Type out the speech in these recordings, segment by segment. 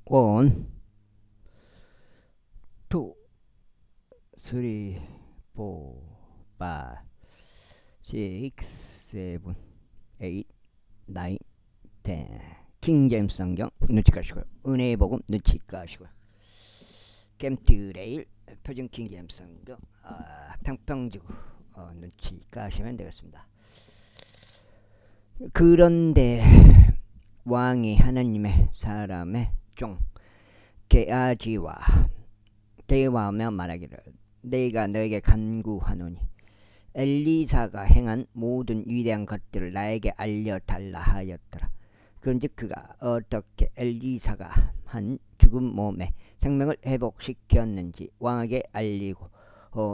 1, 2, 3, 4, 5, 6, 7, 8, 9, 10. 킹제임스 성경 눈치 까시고요. 은혜의 복음 눈치 까시고요. 캠트레일 표준 킹제임스 성경 평평지구 눈치 까시면 되겠습니다. 그런데 왕이 하나님의 사람의 종 게하지와 대화하며 말하기를 내가 너에게 간구하노니 엘리사가 행한 모든 위대한 것들을 나에게 알려달라 하였더라. 그런즉 그가 어떻게 엘리사가 한 죽은 몸에 생명을 회복시켰는지 왕에게 알리고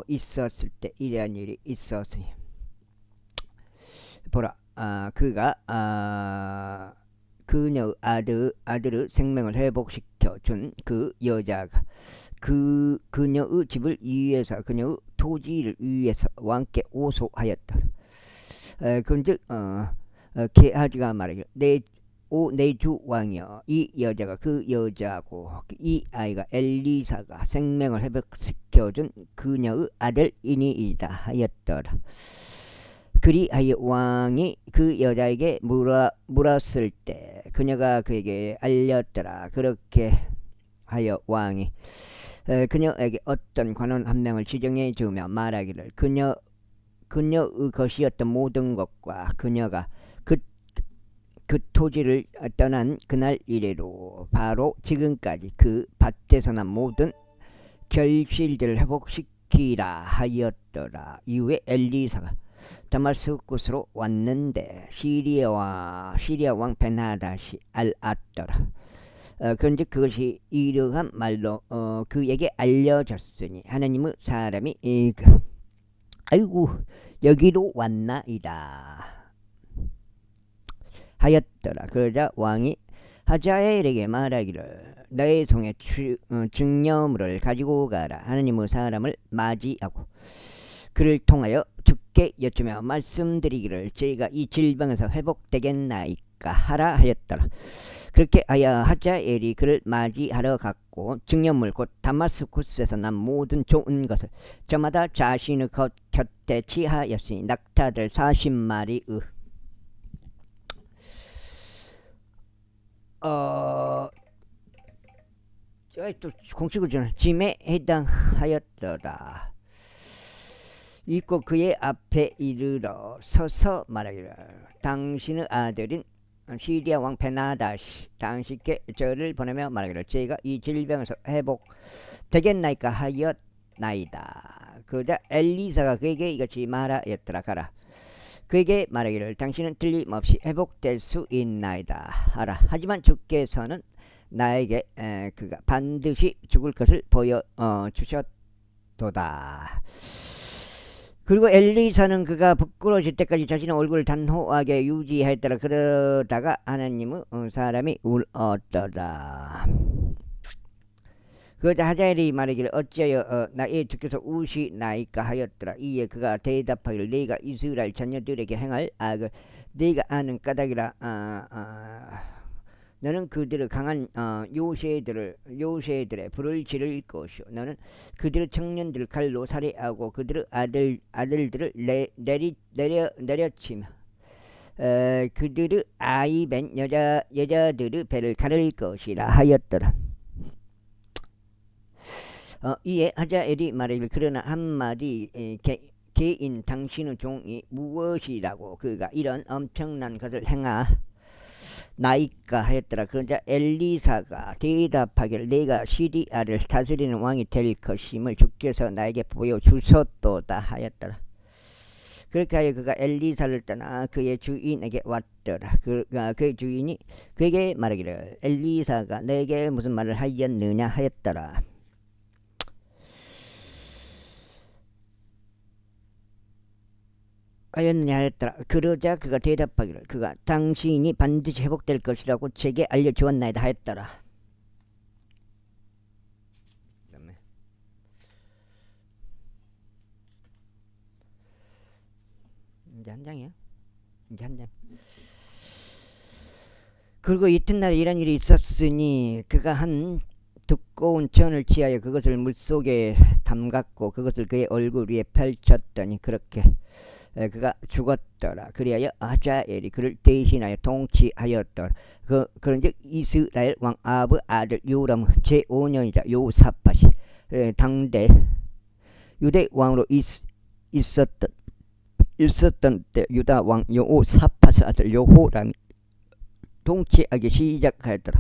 있었을 때 이러한 일이 있었으니 보라 그가 그녀의 아들의 생명을 회복시켜준 그 여자가 그녀의 집을 위해서 그녀의 토지를 위해서 왕께 오소하였다. 그런즉 게하지가 말하기를 내 주 왕이여 이 여자가 그 여자고 이 아이가 엘리사가 생명을 회복시켜준 그녀의 아들이니이다 하였더라. 그리하여 왕이 그 여자에게 물었을 때 그녀가 그에게 알렸더라. 그렇게 하여 왕이 그녀에게 어떤 관원 한 명을 지정해 주며 말하기를 그녀의 것이었던 모든 것과 그녀가 그 토지를 떠난 그날 이래로 바로 지금까지 그 밭에서 난 모든 결실들을 회복시키라 하였더라. 이후에 엘리사가 다마스쿠스로 왔는데 시리아 왕 벤하닷이 알았더라. 그런데 그것이 이러한 말로 그에게 알려졌으니 하나님의 사람이 아이고 여기로 왔나이다 하였더라. 그러자 왕이 하자엘에게 말하기를 너의 손에 증거물을 가지고 가라. 하나님의 사람을 맞이하고 그를 통하여 주께 여쭈며 말씀드리기를 제가 이 질병에서 회복되겠나이까 하라 하였더라. 그렇게 하여 하자엘이 그를 맞이하러 갔고 증거물 곧 다마스쿠스에서 난 모든 좋은 것을 저마다 자신의 곁에 취하였으니 낙타들 40마리의 또 공식을 주는 짐에 해당하였더라. 있고 그의 앞에 이르러 서서 말하기를 당신의 아들인 시리아 왕 베나다시 당신께 저를 보내며 말하기를 제가 이 질병에서 회복되겠나이까 하였나이다. 그러자 엘리사가 그에게 이같이 말하였더라. 가라. 그에게 말하기를 당신은 틀림없이 회복될 수 있나이다 하라. 하지만 주께서는 나에게 그가 반드시 죽을 것을 보여 주셨도다. 그리고 엘리사는 그가 부끄러워질 때까지 자신의 얼굴을 단호하게 유지했더라. 그러다가 하나님의 사람이 울었더라. 그러자 하자엘이 말하기를 어찌하여 나의 주께서 우시나이까 하였더라. 이에 그가 대답하기를 내가 이스라엘 자녀들에게 행할 악을 네가 아는 까닭이라. 너는 그들의 강한 요새들의 불을 지를 것이요 너는 그들의 청년들을 칼로 살해하고 그들의 아들들을 내려치며 그들의 아이벤 여자들의 배를 가를 것이라 하였더라. 이에 하자엘이 말하기를 그러나 한마디 개인 당신의 종이 무엇이라고 그가 이런 엄청난 것을 나이까 하였더라. 그러자 엘리사가 대답하기를 내가 시리아를 다스리는 왕이 될 것임을 주께서 나에게 보여주셨도다 하였더라. 그렇게 하여 그가 엘리사를 떠나 그의 주인에게 왔더라. 그의 주인이 그에게 말하기를 엘리사가 내게 무슨 말을 하였느냐 하였더라. 하였느냐 하였더라. 그러자 그가 대답하기를 그가 당신이 반드시 회복될 것이라고 제게 알려주었나이다 하였더라. 이제 한 장이야. 이제 한 장. 그리고 이튿날 이런 일이 있었으니 그가 한 두꺼운 천을 취하여 그것을 물속에 담갔고 그것을 그의 얼굴 위에 펼쳤더니 그렇게 그가 죽었더라. 그리하여 하자엘이 그를 대신하여 통치하였더라. 그런즉 이스라엘 왕 아합의 아들 요람 제5년이자 요사팟이 당대 유대 왕으로 있었던 때 유다 왕 요사팟의 아들 요호람이 통치하기 시작하였더라.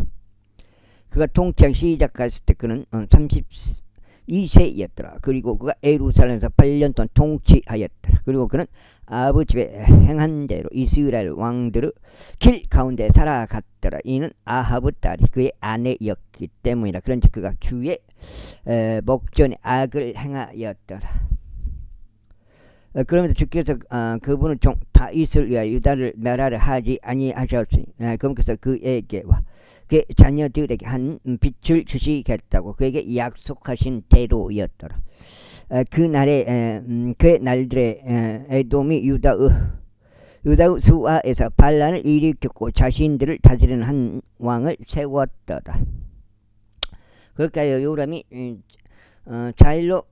그가 통치하기 시작했을 때 그는 32세였더라. 그리고 그가 예루살렘에서 8년 동안 통치하였더라. 그리고 그는 아버지의 행한 대로 이스라엘 왕들의 길 가운데 살아갔더라. 이는 아합의 딸이 그의 아내였기 때문이라. 그런지 그가 주의 목전에 악을 행하였더라. 그러면서 주께서 그분을 종 다윗을 위하여 유다를 멸하려 하지 아니하셨으니 그분께서 그에게와 그의 자녀들에게 한 빛을 주시겠다고 그에게 약속하신 대로였더라. 그날에 그 날들에 에돔이 유다의 수아에서 반란을 일으켰고 자신들을 다스리는 한 왕을 세웠더라. 그러니까 요람이 자일로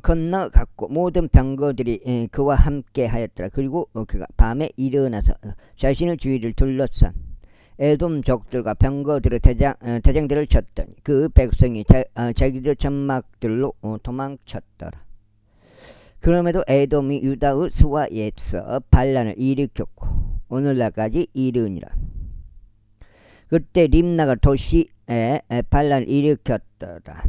건너갔고 모든 병거들이 그와 함께 하였더라. 그리고 그가 밤에 일어나서 자신의 주위를 둘러싼 에돔족들과 병거들의 대장들을 쳤더니 그 백성이 자기들 천막들로 도망쳤더라. 그럼에도 에돔이 유다의 수아에서 반란을 일으켰고 오늘날까지 이르니라. 그때 림나가 도시에 반란을 일으켰더라.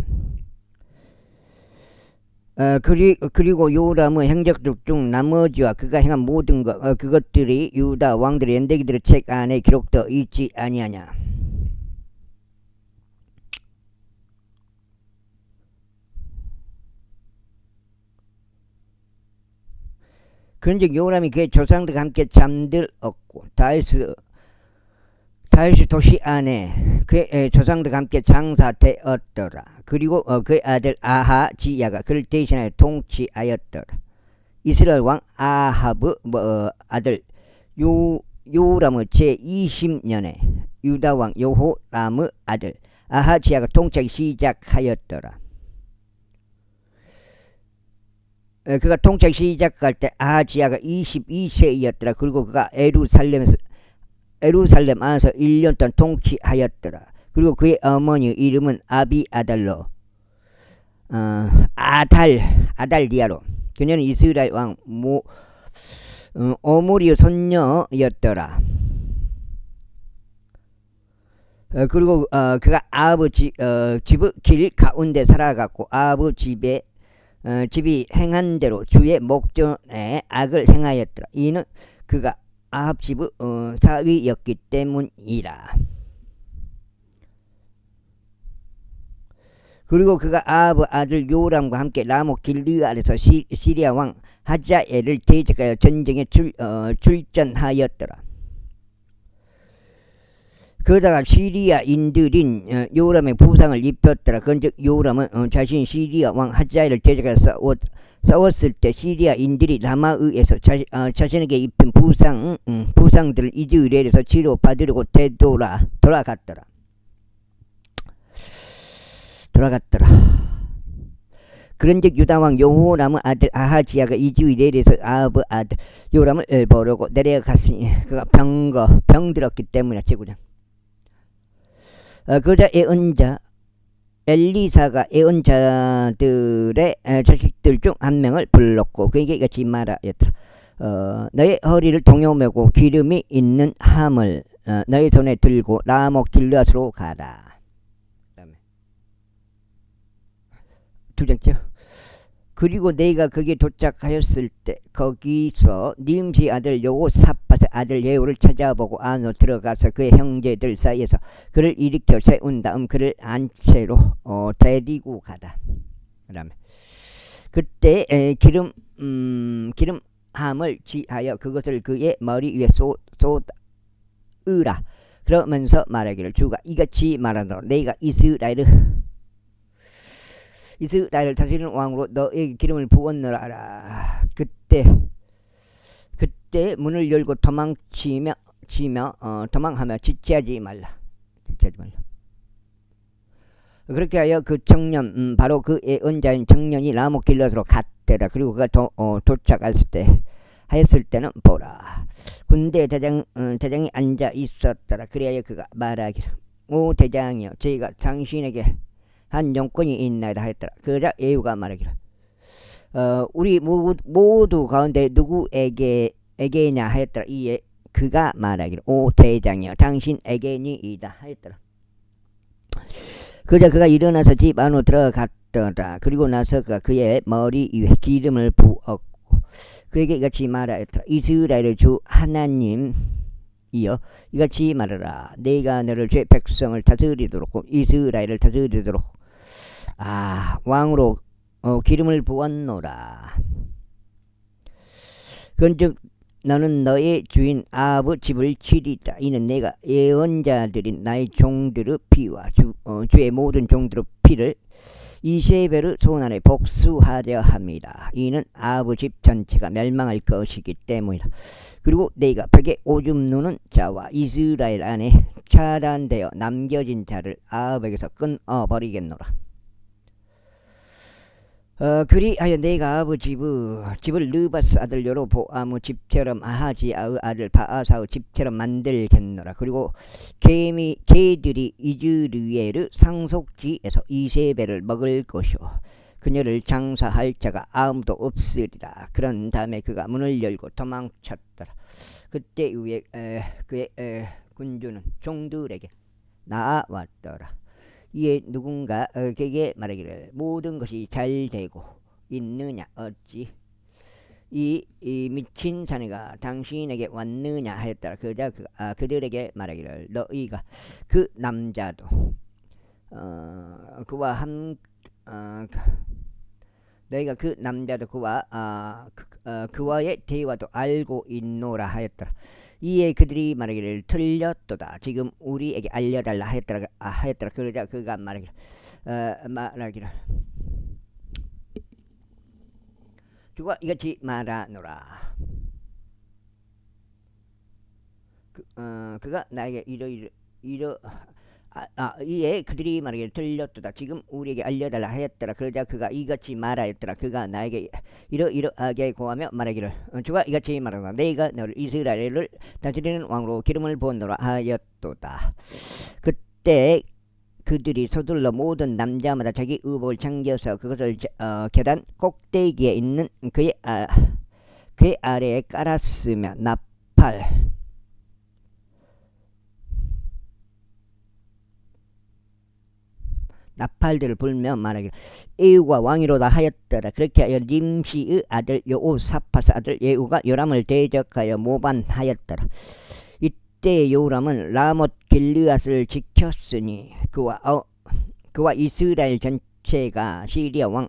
그리고 요람의 행적들 중 나머지와 그가 행한 모든 그것들이 유다 왕들의 연대기들의 책 안에 기록되어 있지 아니하냐. 그런즉 요람이 그의 조상들과 함께 잠들었고 다윗 도시 안에 그의 조상들과 함께 장사되었더라. 그리고 그의 아들 아하지야가 그를 대신하여 통치하였더라. 이스라엘 왕 아합의 아들 요람의 제20년에 유다 왕 여호람의 아들 아하지야가 통치하기 시작하였더라. 그가 통치하기 시작할 때 아하지야가 22세였더라. 그리고 그가 예루살렘 안에서 1년 동안 통치하였더라. 그리고 그의 어머니의 이름은 아비아달로 아달리아로 그녀는 이스라엘 왕 오므리의 손녀였더라. 그리고 그가 아버지 집의 길 가운데 살아갔고 아버지 집이 행한 대로 주의 목전에 악을 행하였더라. 이는 그가 아합 집의 사위였기 때문이라. 그리고 그가 아합의 아들 요람과 함께 라못 길르앗에서 시리아 왕 하자엘을 대적하여 전쟁에 출전하였더라. 그러다가 시리아인들인 요람의 부상을 입혔더라. 그런즉 요람은 자신이 시리아 왕 하자엘을 대적하여 싸웠을 때 시리아인들이 라마의에서 자신에게 입힌 부상들을 이즈레엘에서 치료받으려고 돌아갔더라. 그런즉 유다왕 여호람의 아들 아하지야가 이즈레엘에서 아합의 아들 요람을 보려고 내려갔으니 그가 병들었기 때문이라. 제구장 그러자 엘리사가 예언자들의 자식들 중 한 명을 불렀고 그에게 이같이 말하였더라. 너의 허리를 동요매고 기름이 있는 함을 너의 손에 들고 라못 길르앗으로 가라. 두 장째. 그리고 내가 거기에 도착하였을 때 거기서 님시 아들 여호사밧의 아들 예후를 찾아보고 안으로 들어가서 그의 형제들 사이에서 그를 일으켜 세운 다음 그를 안채로 데리고 가다. 그다음에 그때 기름함을 지하여 그것을 그의 머리 위에 쏟으라. 그러면서 말하기를 주가 이같이 말하노라. 내가 이스라엘을 다스리는 왕으로 너에게 기름을 부었노라. 그때 문을 열고 도망치며 외치며 도망하며 지체하지 말라. 그렇게 하여 그 청년 바로 그 예언자인 청년이 라못 길앗으로 갔더라. 그리고 그가 도착했을 때 하였을 때는 보라, 군대 대장이 앉아 있었더라. 그리하여 그가 말하기를, 오 대장이여, 저희가 당신에게 한 용건이 있나이다 하였더라. 그러자 예후가 말하기를, 우리 모두 가운데 누구에게냐 하였더라. 이에 그가 말하기를, 오 대장이여, 당신에게니이다 하였더라. 그러자 그가 일어나서 집 안으로 들어갔더라. 그리고 나서 그의 머리 위에 기름을 부었고 그에게 이같이 말하였더라. 이스라엘의 주 하나님이여, 이같이 말하라. 내가 너를 죄 백성을 다스리도록 이스라엘을 다스리도록 왕으로 기름을 부었노라. 그런즉 너는 너의 주인 아합의 집을 치리다. 이는 내가 예언자들인 나의 종들의 피와 주의 모든 종들의 피를 이세벨의 손 안에 복수하려 함이라. 이는 아합의 집 전체가 멸망할 것이기 때문이라. 그리고 내가 벽에 오줌 누는 자와 이스라엘 안에 차단되어 남겨진 자를 아합에게서 끊어버리겠노라. 그리하여 내가 아합의 집을 느바스 아들 여로보암의 집처럼 아하지야의 아들 바아사의 집처럼 만들겠노라. 그리고 개들이 이즈르엘의 상속지에서 이세벨을 먹을 것이요 그녀를 장사할 자가 아무도 없으리라. 그런 다음에 그가 문을 열고 도망쳤더라. 그때 이후에 그의 군주는 종들에게 나아왔더라. 이에 누군가 그에게 말하기를, 모든 것이 잘 되고 있느냐, 어찌 이 미친 사내가 당신에게 왔느냐 하였더라. 그러자 그들에게 말하기를, 너희가 그 남자도 그와 너희가 그 남자도 그와의 대화도 알고 있노라 하였더라. 이에 그들이 말하기를, 틀렸도다. 지금 우리에게 알려달라 하였더라. 그러자 그가 말하기를 주가 이같이 말하노라. 그가 나에게 이에 그들이 말하기를, 틀렸도다. 지금 우리에게 알려달라 하였더라. 그러자 그가 이같이 말하였더라. 그가 나에게 이러하게 고하며 말하기를, 주가 이같이 말하노라. 내가 너를 이스라엘을 다스리는 왕으로 기름을 부었노라 하였도다. 그때 그들이 서둘러 모든 남자마다 자기 의복을 챙겨서 그것을 계단 꼭대기에 있는 그의 아래에 깔았으며 나팔들을 불며 말하기를, 예후가 왕이로다 하였더라. 그렇게 하여 nim시의 아들 여호사밧의 아들 예후가 요람을 대적하여 모반하였더라. 이때 요람은 라못 길르앗을 지켰으니 그와 이스라엘 전체가 시리아 왕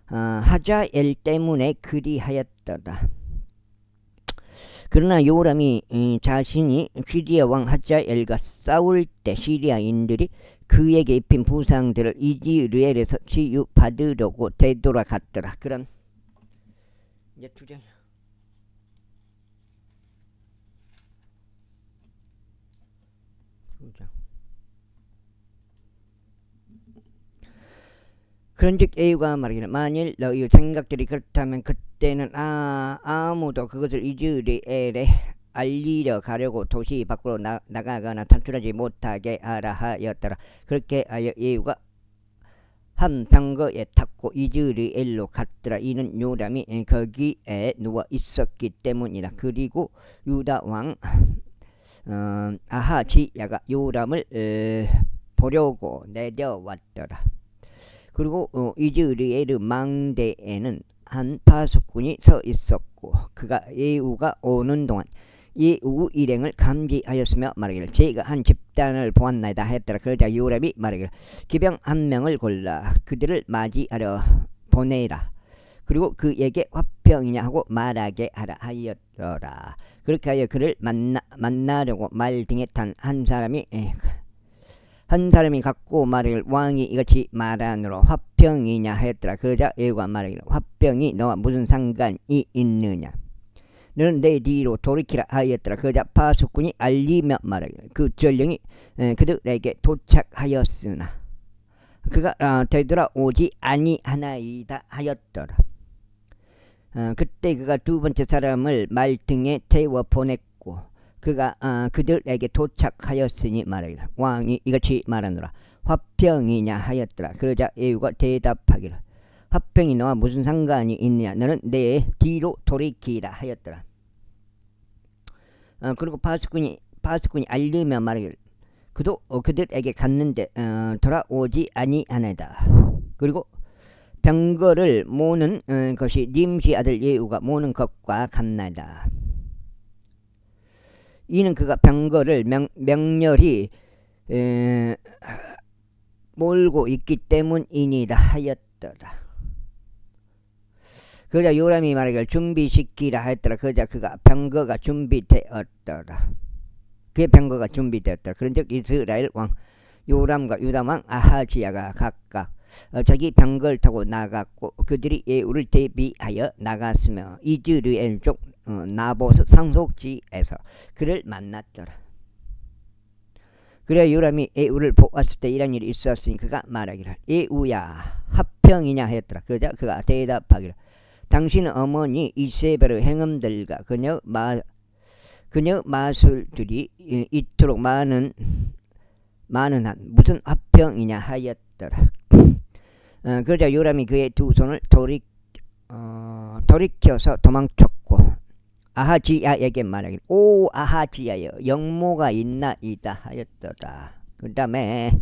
하자엘 때문에 그리하였더라. 그러나 요람이 자신이 시리아 왕 하자엘과 싸울 때 시리아인들이 그에게 입힌 부상들을 이즈르엘에서 치유받으려고 되돌아갔더라. 그럼 이제 두 장. 그런즉 예후가 말하기를, 만일 너희 생각들이 그렇다면 그때는 아무도 그것을 이즈르엘에 알리려 가려고 도시 밖으로 나가거나 탈출하지 못하게 하라 하였더라. 그렇게 하여 예후가 한 병거에 탔고 이즈르엘로 갔더라. 이는 요람이 거기에 누워 있었기 때문이라. 그리고 유다 왕 아하지야가 요람을 보려고 내려왔더라. 그리고 이즈르엘의 망대에는 한 파수꾼이 서 있었고 그가 예후가 오는 동안 예후 일행을 감지하였으며 말하기를, 제가 한 집단을 보았나이다 하였더라. 그러자 요람이 말하기를, 기병 한 명을 골라 그들을 맞이하려 보내라. 그리고 그에게 화병이냐 하고 말하게 하라 하였더라. 그렇게 하여 그를 만나려고 말 등에 탄 한 사람이 갖고 말하기를, 왕이 이같이 말하노라. 화병이냐 하였더라. 그러자 예후가 말하기를, 화병이 너와 무슨 상관이 있느냐. 너는 내 뒤로 돌이키라 하였더라. 그러자 파수꾼이 알리며 말하기를 그 전령이 그들에게 도착하였으나 그가 되돌아오지 아니하나이다 하였더라. 그때 그가 두 번째 사람을 말등에 태워 보냈고 그가 그들에게 도착하였으니 말하기를 왕이 이같이 말하노라. 화평이냐 하였더라. 그러자 예후가 대답하기를 화평이 너와 무슨 상관이 있느냐. 너는 내 뒤로 돌이키라 하였더라. 그리고 파수꾼이 알리며 말하기를 그도 그들에게 갔는데 돌아오지 아니하나이다. 그리고 병거를 모는 것이 님시 아들 예후가 모는 것과 같나이다. 이는 그가 병거를 명렬히 몰고 있기 때문이니다 하였더라. 그러자 요람이 말하기를 준비시키라 하였더라. 그러자 그가 병거가 준비되었더라. 그의 병거가 준비되었더라. 그런즉 이스라엘 왕 요람과 유다 왕 아하지야가 각각 자기 병거를 타고 나갔고 그들이 예후를 대비하여 나갔으며 이즈르엘 쪽 나봇 상속지에서 그를 만났더라. 그래 요람이 예후를 보았을 때 이런 일이 있었으니 그가 말하기를 예후야 합평이냐 하였더라. 그러자 그가 대답하기를 당신 어머니 이세벨의 행음들과 그녀 마술들이 이토록 많은 한 무슨 화평이냐 하였더라. 그러자 요람이 그의 두 손을 돌이켜서 도망쳤고 아하지야에게 말하기를 오 아하지야여 영모가 있나이다 하였더라. 그 다음에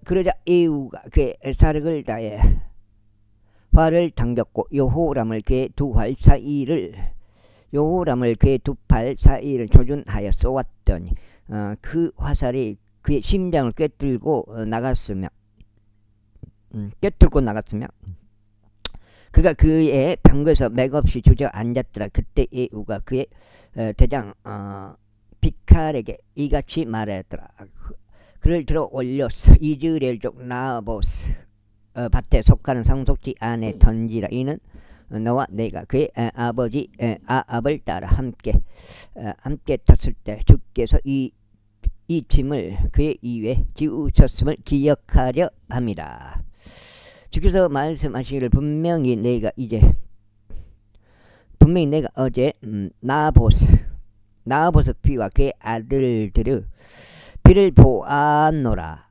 그러자 예후가 그의 사력을 다해 활을 당겼고 여호람을 그의 두 팔 사이를 조준하여 쏘았더니 그 화살이 그의 심장을 꿰뚫고 나갔으며 그가 그의 병거에서 맥없이 주저앉았더라. 그때 예후가 그의 대장 비칼에게 이같이 말하였더라. 그를 들어 올려서 이즈레엘 쪽 나보스 밭에 속하는 상속지 안에 던지라. 이는 너와 내가 그의 아버지 아합을 따라 함께 탔을 때 주께서 이 짐을 그의 입에 지우셨음을 기억하려 함이라. 주께서 말씀하시기를 분명히 내가 어제 나보스 피와 그의 아들들의 피를 보았노라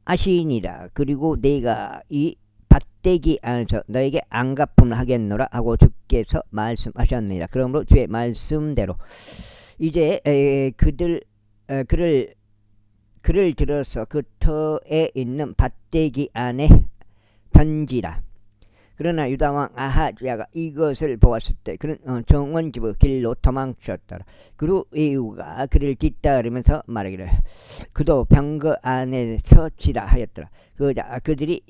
하시니라. 그리고 내가 이 밭대기 안에서 너에게 안갚음을 하겠노라 하고 주께서 말씀하셨느니라. 그러므로 주의 말씀대로 이제 그를 들어서 그 터에 있는 밭대기 안에 던지라. 그러나 유다왕 아하지야가 이것을 보았을 때 그는 정원집의 길로 도망쳤더라. 그리고 예후가 그를 뒤따르면서 말하기를 그도 병거 안에 서치라 하였더라. 그들이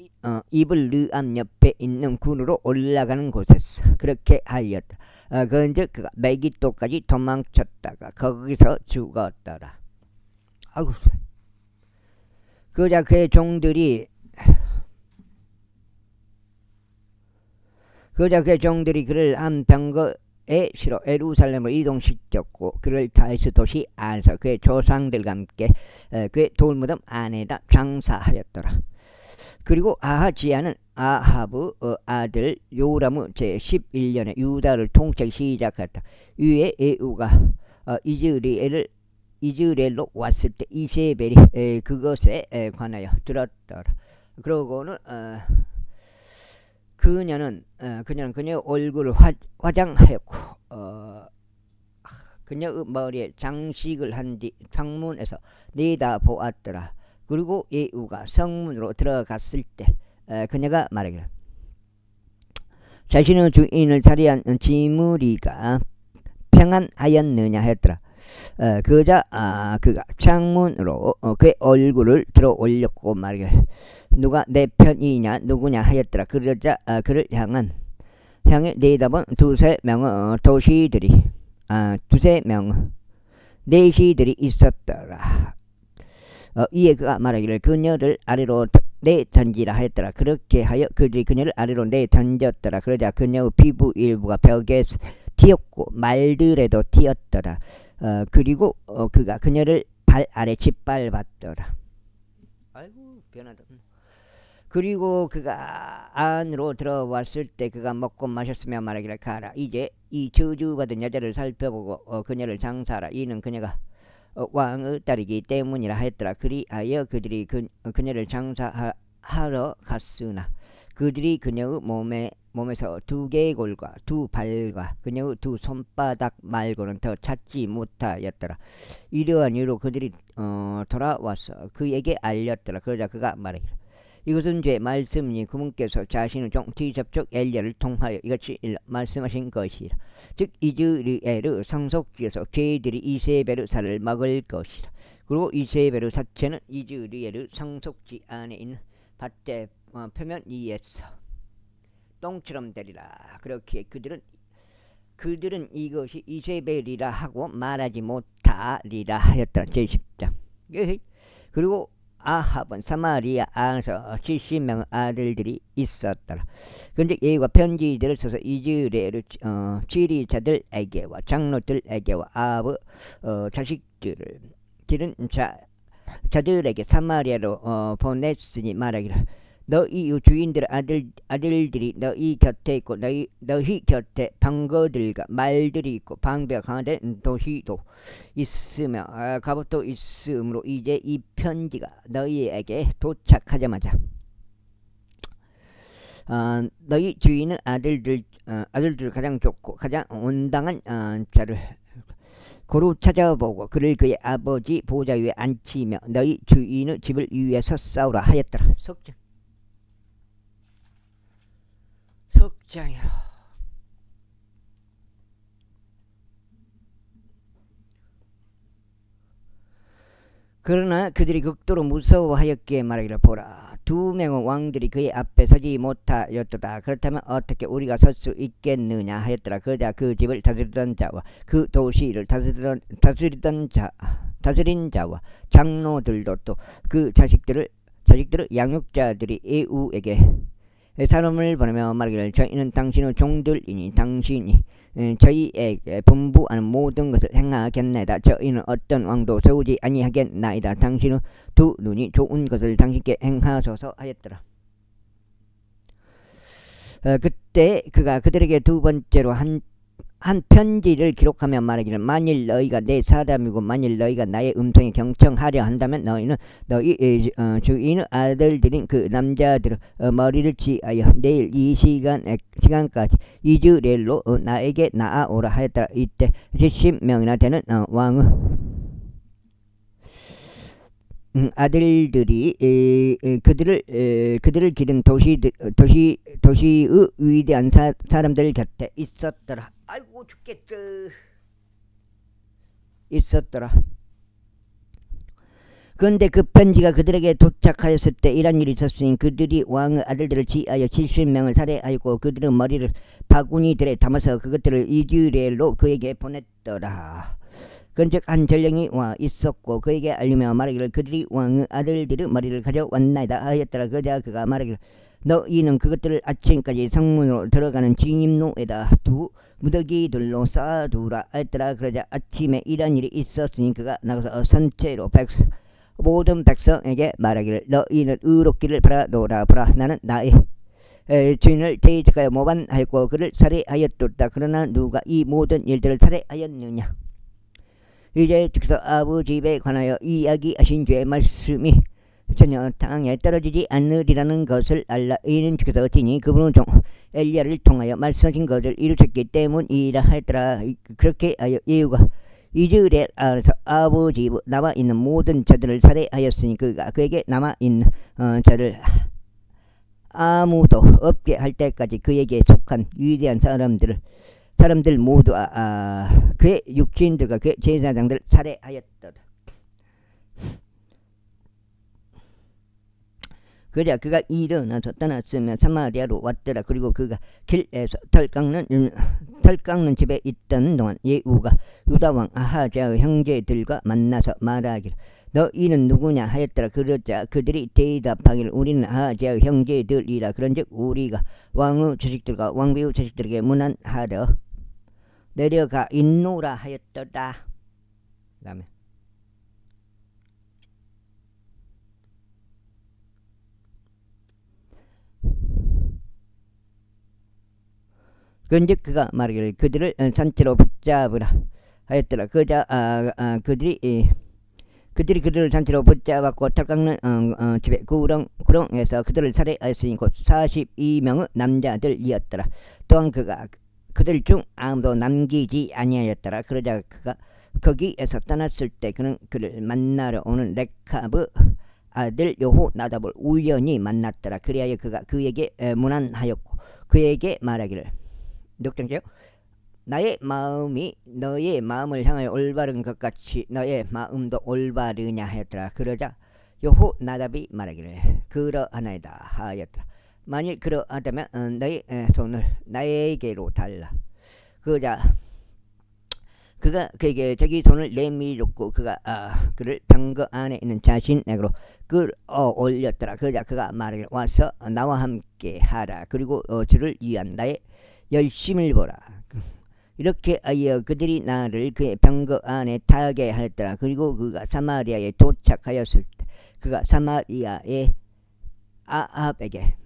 이블르암 옆에 있는 군으로 올라가는 곳에서 그렇게 하였다. 그런즉 그가 메기토까지 도망쳤다가 거기서 죽었더라. 아이고. 그러자 그의 종들이 그를 한 병거에 실어 예루살렘으로 이동시켰고 그를 다윗의 도시 안에서 그의 조상들과 함께 그의 돌무덤 안에다 장사하였더라. 그리고 아하지야는 아합의 아들 요람의 제11년에 유다를 통치하기 시작했다. 이에 예후가 이즈레엘로 왔을 때 이세벨이 그것에 관하여 들었더라. 그러고는 그녀는 그녀의 얼굴을 화장하였고 그녀의 머리에 장식을 한 뒤 창문에서 내다보았더라. 그리고 예후가 성문으로 들어갔을 때 그녀가 말하기를 자신의 주인을 살해한 지무리가 평안하였느냐 했더라. 그러자 그가 창문으로 그의 얼굴을 들어 올렸고 말하기를 누가 내 편이냐 누구냐 하였더라. 그러자 그를 향해 내다본 두세 명의 내시들이 있었더라. 이에 그가 말하기를 그녀를 아래로 내던지라 하였더라. 그렇게 하여 그들이 그녀를 아래로 내던졌더라. 그러자 그녀의 피부 일부가 벽에 튀었고 말들에도 튀었더라. 그리고 그가 그녀를 발 아래 짓밟았더라. 아이고 변하다. 그리고 그가 안으로 들어왔을 때 그가 먹고 마셨으며 말하기를 가라. 이제 이 저주받은 여자를 살펴보고 그녀를 장사하라. 이는 그녀가 왕의 딸이기 때문이라 하였더라. 그리하여 그들이 그녀를 장사하러 갔으나 그들이 그녀의 몸에서 두 개골과 두 발과 그녀의 두 손바닥 말고는 더 찾지 못하였더라. 이러한 이유로 그들이 돌아와서 그에게 알렸더라. 그러자 그가 말하기를 이것은 제 말씀이니 그분께서 자신의 종 티접촉 엘리야를 통하여 이같이 말씀하신 것이라. 즉 이즈리엘의 상속지에서 개들이 이세벨의 살을 먹을 것이라. 그리고 이세벨의 사체는 이즈리엘의 상속지 안에 있는 밭대 표면 위에서 똥처럼 되리라. 그렇게 그들은 이것이 이세벨이라 하고 말하지 못하리라 하였더라. 제10장. 그리고 아합은 사마리아 안에서 70명의 아들들이 있었더라. 그런데 예후가 편지들을 써서 이즈레엘 지리자들에게와 장로들에게와 아합의 자식들을 기른 자들에게 사마리아로 보냈으니 말하기를 너희 주인들의 아들들이 너희 곁에 있고 너희 곁에 방거들과 말들이 있고 방배가 강화된 도시도 있으며 갑옷도 있으므로 이제 이 편지가 너희에게 도착하자마자 너희 주인의 아들들 가장 좋고 가장 온당한 자를 고루 찾아보고 그를 그의 아버지 보좌 위에 앉히며 너희 주인의 집을 위에서 싸우라 하였더라. 석장이라. 그러나 그들이 극도로 무서워하였기에 말하기를 보라. 2명의 왕들이 그의 앞에 서지 못하였도다. 그렇다면 어떻게 우리가 설 수 있겠느냐 하였더라. 그러자 그 집을 다스리던 자와 그 도시를 다스린 자와 장로들도 또 그 자식들을 양육자들이 예후에게 사람을 보내며 말하기를 저희는 당신의 종들이니 당신이 저희에게 분부하는 모든 것을 행하겠나이다. 저희는 어떤 왕도 세우지 아니하겠나이다. 당신의 두 눈이 좋은 것을 당신께 행하소서 하였더라. 그때 그가 그들에게 두 번째로 한 편지를 기록하며 말하기를 만일 너희가 내 사람이고 만일 너희가 나의 음성에 경청하려 한다면 너희는 너희 주인의 아들들인 그 남자들의 머리를 치하여 내일 이 시간까지 이즈레엘로 나에게 나아오라 하였더라. 이때 70명이나 되는 왕의 아들들이 그들을 기른 도시의 위대한 사람들 곁에 있었더라. 아이고 죽겠다. 있었더라. 그런데 그 편지가 그들에게 도착하였을 때 이런 일이 있었으니 그들이 왕의 아들들을 지하여 70명을 살해하였고 그들의 머리를 바구니들에 담아서 그것들을 이즈레엘로 그에게 보냈더라. 그런즉 한 전령이 와 있었고 그에게 알리며 말하기를 그들이 왕의 아들들의 머리를 가져왔나이다 하였더라. 그러자 그가 말하기를 너희는 그것들을 아침까지 성문으로 들어가는 진입로에다 두 무더기들로 쌓아두라 하였더라. 그러자 아침에 이런 일이 있었으니 그가 나가서 선체로 모든 백성에게 말하기를 너희는 의롭기를 바라노라. 보라 나는 나의 주인을 대적하여 모반하였고 그를 살해하였도다. 그러나 누가 이 모든 일들을 살해하였느냐. 이제 주께서 아버지 집에 관하여 이야기하신 주의 말씀이 전혀 땅에 떨어지지 않으리라는 것을 알라. 이는 주께서 어찌니 그분의 종 엘리야를 통하여 말씀하신 것을 이루셨기 때문이라 하였더라. 그렇게 하여 예후가 이즈레엘 안에서 아버지 집에 남아있는 모든 자들을 살해하였으니 그가 그에게 남아있는 자를 아무도 없게 할 때까지 그에게 속한 위대한 사람들 모두 그의 육신들과 그의 제사장들을 살해하였더라. 그래 그가 일어나서 떠났으며 사마리아로 왔더라. 그리고 그가 길에서 털 깎는 집에 있던 동안 예후가 유다왕 아하자의 형제들과 만나서 말하기를 너희는 누구냐 하였더라. 그러자 그들이 대답하기를 우리는 아하지야 형제들이라. 그런즉 우리가 왕의 자식들과 왕비의 자식들에게 문안하러 내려가 있노라 하였더라. 그 다음에 그런즉 그가 말하기를 그들을 산채로 붙잡으라 하였더라. 그들이 그들을 산채로 붙잡았고 털 깎는 집에 구렁에서 그들을 살해하였으니 곧 42명의 남자들이었더라. 또한 그가 그들 중 아무도 남기지 아니하였더라. 그러자 그가 거기에서 떠났을 때 그는 그를 만나러 오는 레카브 아들 여호나답을 우연히 만났더라. 그리하여 그가 그에게 문안하였고 그에게 말하기를 늑장제요. 나의 마음이 너의 마음을 향하여 올바른 것 같이 너의 마음도 올바르냐 하였더라. 그러자 여호나답이 말하기를 그러하나이다 하였더라. 만일 그러하다면 너의 손을 나에게로 달라. 그러자 그가 그에게 자기 손을 내밀었고 그가 그를 병거 안에 있는 자신에게로 끌어올렸더라. 그러자 그가 말하기를 와서 나와 함께 하라. 그리고 주를 위한 나의 열심을 보라. 이렇게 하여 그들이 나를 그의 병거 안에 타게 하였더라. 그리고 그가 사마리아에 도착하였을 때 그가 사마리아의 아합에게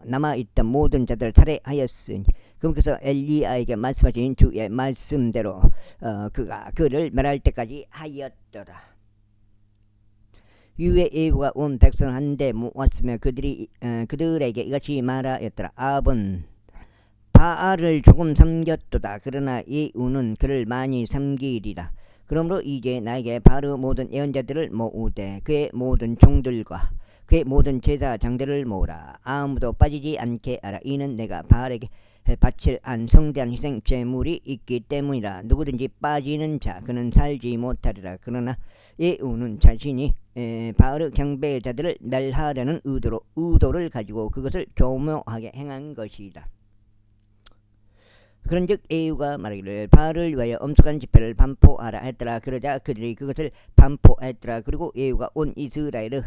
남아있던 모든 자들을 살해하였으니 그러면서 엘리야에게 말씀하신 주의 말씀대로 그가 그를 멸할 때까지 하였더라. 유의 예후가 온 백성 한데 모았으며 그들에게 이같이 말하였더라. 아합은 바알을 조금 섬겼도다. 그러나 예후는 그를 많이 섬기리라. 그러므로 이제 나에게 바알의 모든 예언자들을 모으되 그의 모든 종들과 그의 모든 제사장들을 모으라. 아무도 빠지지 않게 하라. 이는 내가 바알에게 바칠 한 성대한 희생 제물이 있기 때문이라. 누구든지 빠지는 자 그는 살지 못하리라. 그러나 예후는 자신이 바알의 경배자들을 멸하려는 의도를 가지고 그것을 교묘하게 행한 것이다. 그런즉 예후가 말하기를 바알을 위하여 엄숙한 집회를 반포하라 했더라. 그러자 그들이 그것을 반포했더라. 그리고 예후가 온 이스라엘의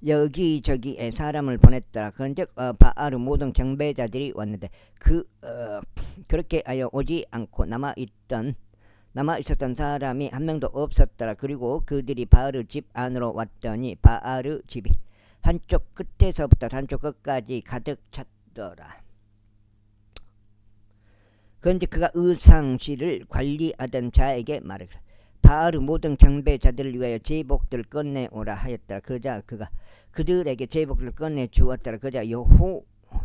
여기저기에 사람을 보냈더라. 그런즉 바알의 모든 경배자들이 왔는데 그렇게 하여 오지 않고 남아있었던 사람이 한 명도 없었더라. 그리고 그들이 바알의 집 안으로 왔더니 바알의 집이 한쪽 끝에서부터 한쪽 끝까지 가득 찼더라. 그런데 그가 의상실을 관리하던 자에게 말하기를 바알의 모든 경배자들을 위하여 제복들을 꺼내오라 하였더라. 그러자 그가 그들에게 제복들을 꺼내 주었더라. 그러자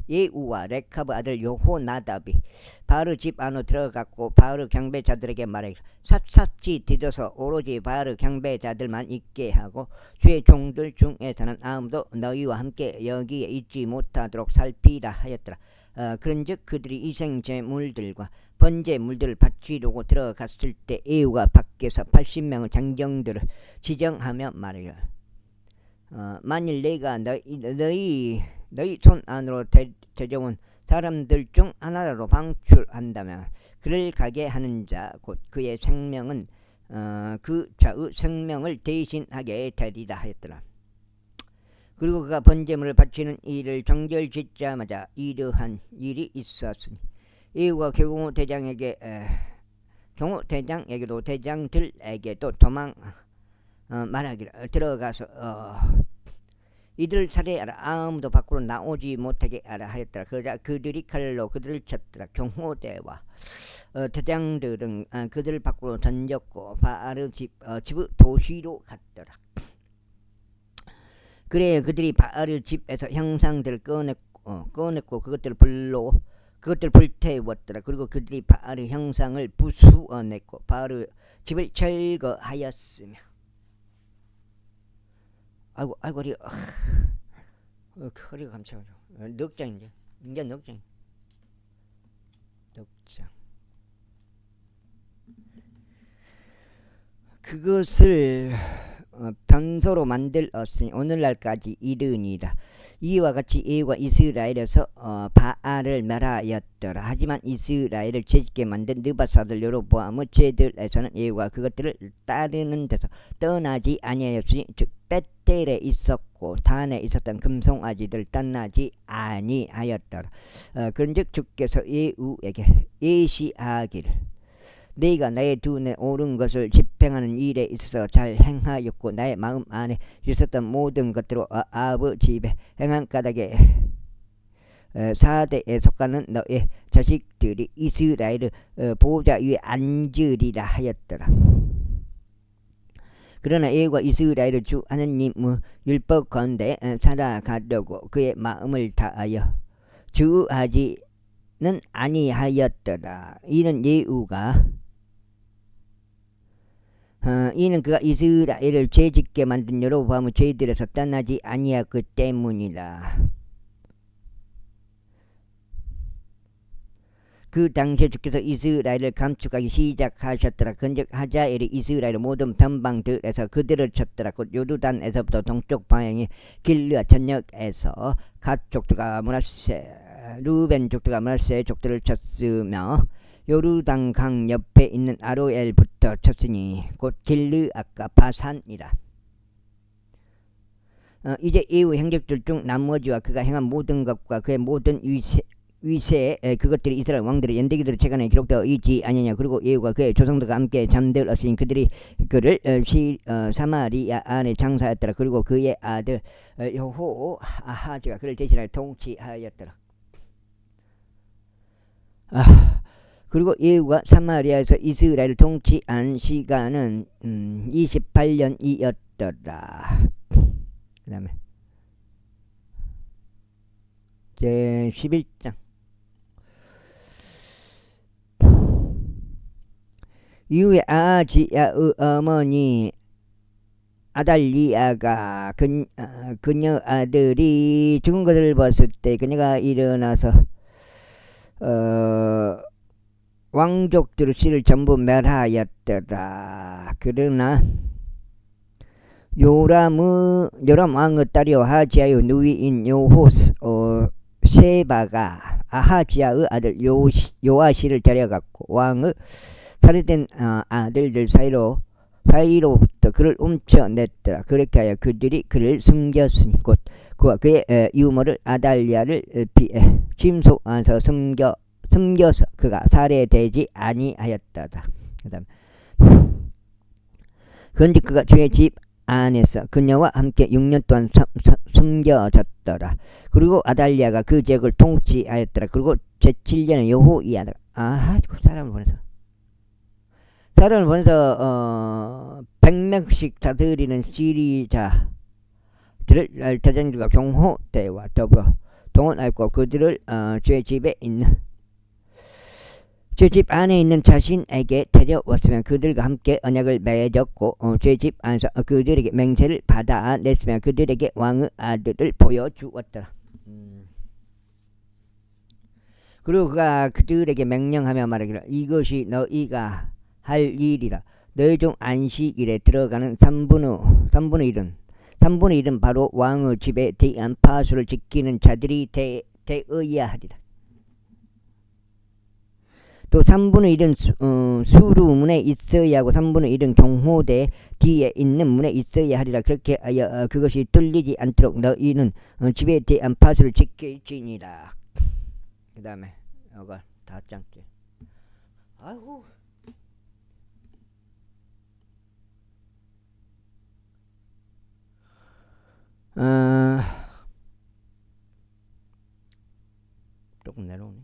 예후와 레카브 아들 여호나답이 바알의 집 안으로 들어갔고 바알의 경배자들에게 말하기를 샅샅이 뒤져서 오로지 바알의 경배자들만 있게 하고 주의 종들 중에서는 아무도 너희와 함께 여기에 있지 못하도록 살피라 하였더라. 그런즉 그들이 희생제물들과 번제물들을 바치려고 들어갔을 때 예후가 밖에서 80명의 장정들을 지정하며 말하기를 만일 내가 너희 손 안으로 데려온 사람들 중 하나로 방출한다면 그를 가게 하는 자 곧 그의 생명은 그 자의 생명을 대신하게 되리라 하였더라. 그리고 그가 번제물을 바치는 일을 정결짓자마자 이러한 일이 있었으니 예후가 경호대장에게도 대장들에게도 말하기를 들어가서 이들을 살해하라. 아무도 밖으로 나오지 못하게 하라 하였더라. 그러자 그들이 칼로 그들을 쳤더라. 경호대와 대장들은 그들을 밖으로 던졌고 바알의 집의 도시로 갔더라. 그래 그들이 바알의 집에서 형상들을 꺼냈고 그것들을 불태웠더라. 그리고 그들이 바알의 형상을 부수어냈고 바알의 집을 철거하였으며 아이고 허리가 감춰가지고 넉장 이제 넉장 그것을 변소로 만들었으니 오늘날까지 이르니라. 이와 같이 애굽과 이스라엘에서 바알을 멸하였더라. 하지만 이스라엘을 죄짓게 만든 느바사들 여로보암의 죄들에서는 애굽과 그것들을 따르는 데서 떠나지 아니하였으니 즉 벳델에 있었고 단에 있었던 금송아지들 떠나지 아니하였더라. 그런즉 주께서 예후에게 예시하기를 네가 나의 두 눈에 옳은 것을 집행하는 일에 있어서 잘 행하였고 나의 마음 안에 있었던 모든 것들로 아합의 집에 행한 까닭에 4대에 속하는 너의 자식들이 이스라엘의 보좌 위에 앉으리라 하였더라. 그러나 애굽과 이스라엘의 주 하나님의 율법 가운데 살아가려고 그의 마음을 다하여 주하지는 아니하였더라. 이는 예후가 이는 그가 이스라엘을 죄짓게 만든 여로보암의 죄들에서 떠나지 아니하였기 때문이라. 그 당시에 주께서 이스라엘을 감축하기 시작하셨더라. 그런즉 하자엘이 이스라엘의 모든 변방들에서 그들을 쳤더라. 곧 요르단에서부터 동쪽 방향의 길르아 전역에서 갓 족들과 므낫세 루벤 족들과 므낫세 족들을 쳤으며 요르단 강 옆에 있는 아로엘부터 쳤으니 곧 길르앗과 바산이라. 이제 예후 행적들 중 나머지와 그가 행한 모든 것과 그의 모든 위세 그것들이 이스라엘 왕들의 연대기들의 책안에 기록되어 있지 아니냐. 그리고 예후가 그의 조상들과 함께 잠들었으니 그들이 그를 사마리아 안에 장사하였더라. 그리고 그의 아들 여호 아하즈가 그를 대신하여 통치하였더라. 그리고 예후가 사마리아에서 이스라엘을 통치한 시간은 28년이었더라. 그 다음에 제 11장 이후에 아하지야의 어머니 아달리아가 그녀 아들이 죽은 것을 봤을 때 그녀가 일어나서 왕족들의 씨를 전부 멸하였더라. 그러나 요람 왕의 딸이요 아하지야의 누이인 세바가 아하지야의 아들 요아시를 데려갔고 왕의 살해된 아들들 사이로부터 그를 훔쳐냈더라. 그렇게 하여 그들이 그를 숨겼으니 곧 그와 그의 유모를 아달리아를 피해 침소 안에서 숨겨서 그가 살해되지 아니하였다다. 그다음 그런데 그가 주의 집 안에서 그녀와 함께 6년 동안 숨겨졌더라. 그리고 아달리아가 그 지역을 통치하였더라. 그리고 제7년에 여호야다가 그 사람을 보내서 100명씩 다스리는 시리자들을 대장들과 경호대와 더불어 동원하였고 그들을 주의 집에 있는 제 집 안에 있는 자신에게 데려왔으면 그들과 함께 언약을 맺었고 제 집 안에서 그들에게 맹세를 받아냈으면 그들에게 왕의 아들을 보여주었더라. 그리고 그가 그들에게 명령하며 말하기를 이것이 너희가 할 일이라. 너희 중 안식일에 들어가는 3분의 1은 바로 왕의 집에 대한 파수를 지키는 자들이 되어야 하리라. 또 3분의 1은 수루문에 있어야 하고 3분의 1은 경호대 뒤에 있는 문에 있어야 하리라. 그렇게 하여 그것이 뚫리지 않도록 너희는 집에 대한 파수를 지킬지니라. 그 다음에 이거 다 짱게. 아이고. 조금 내려오네.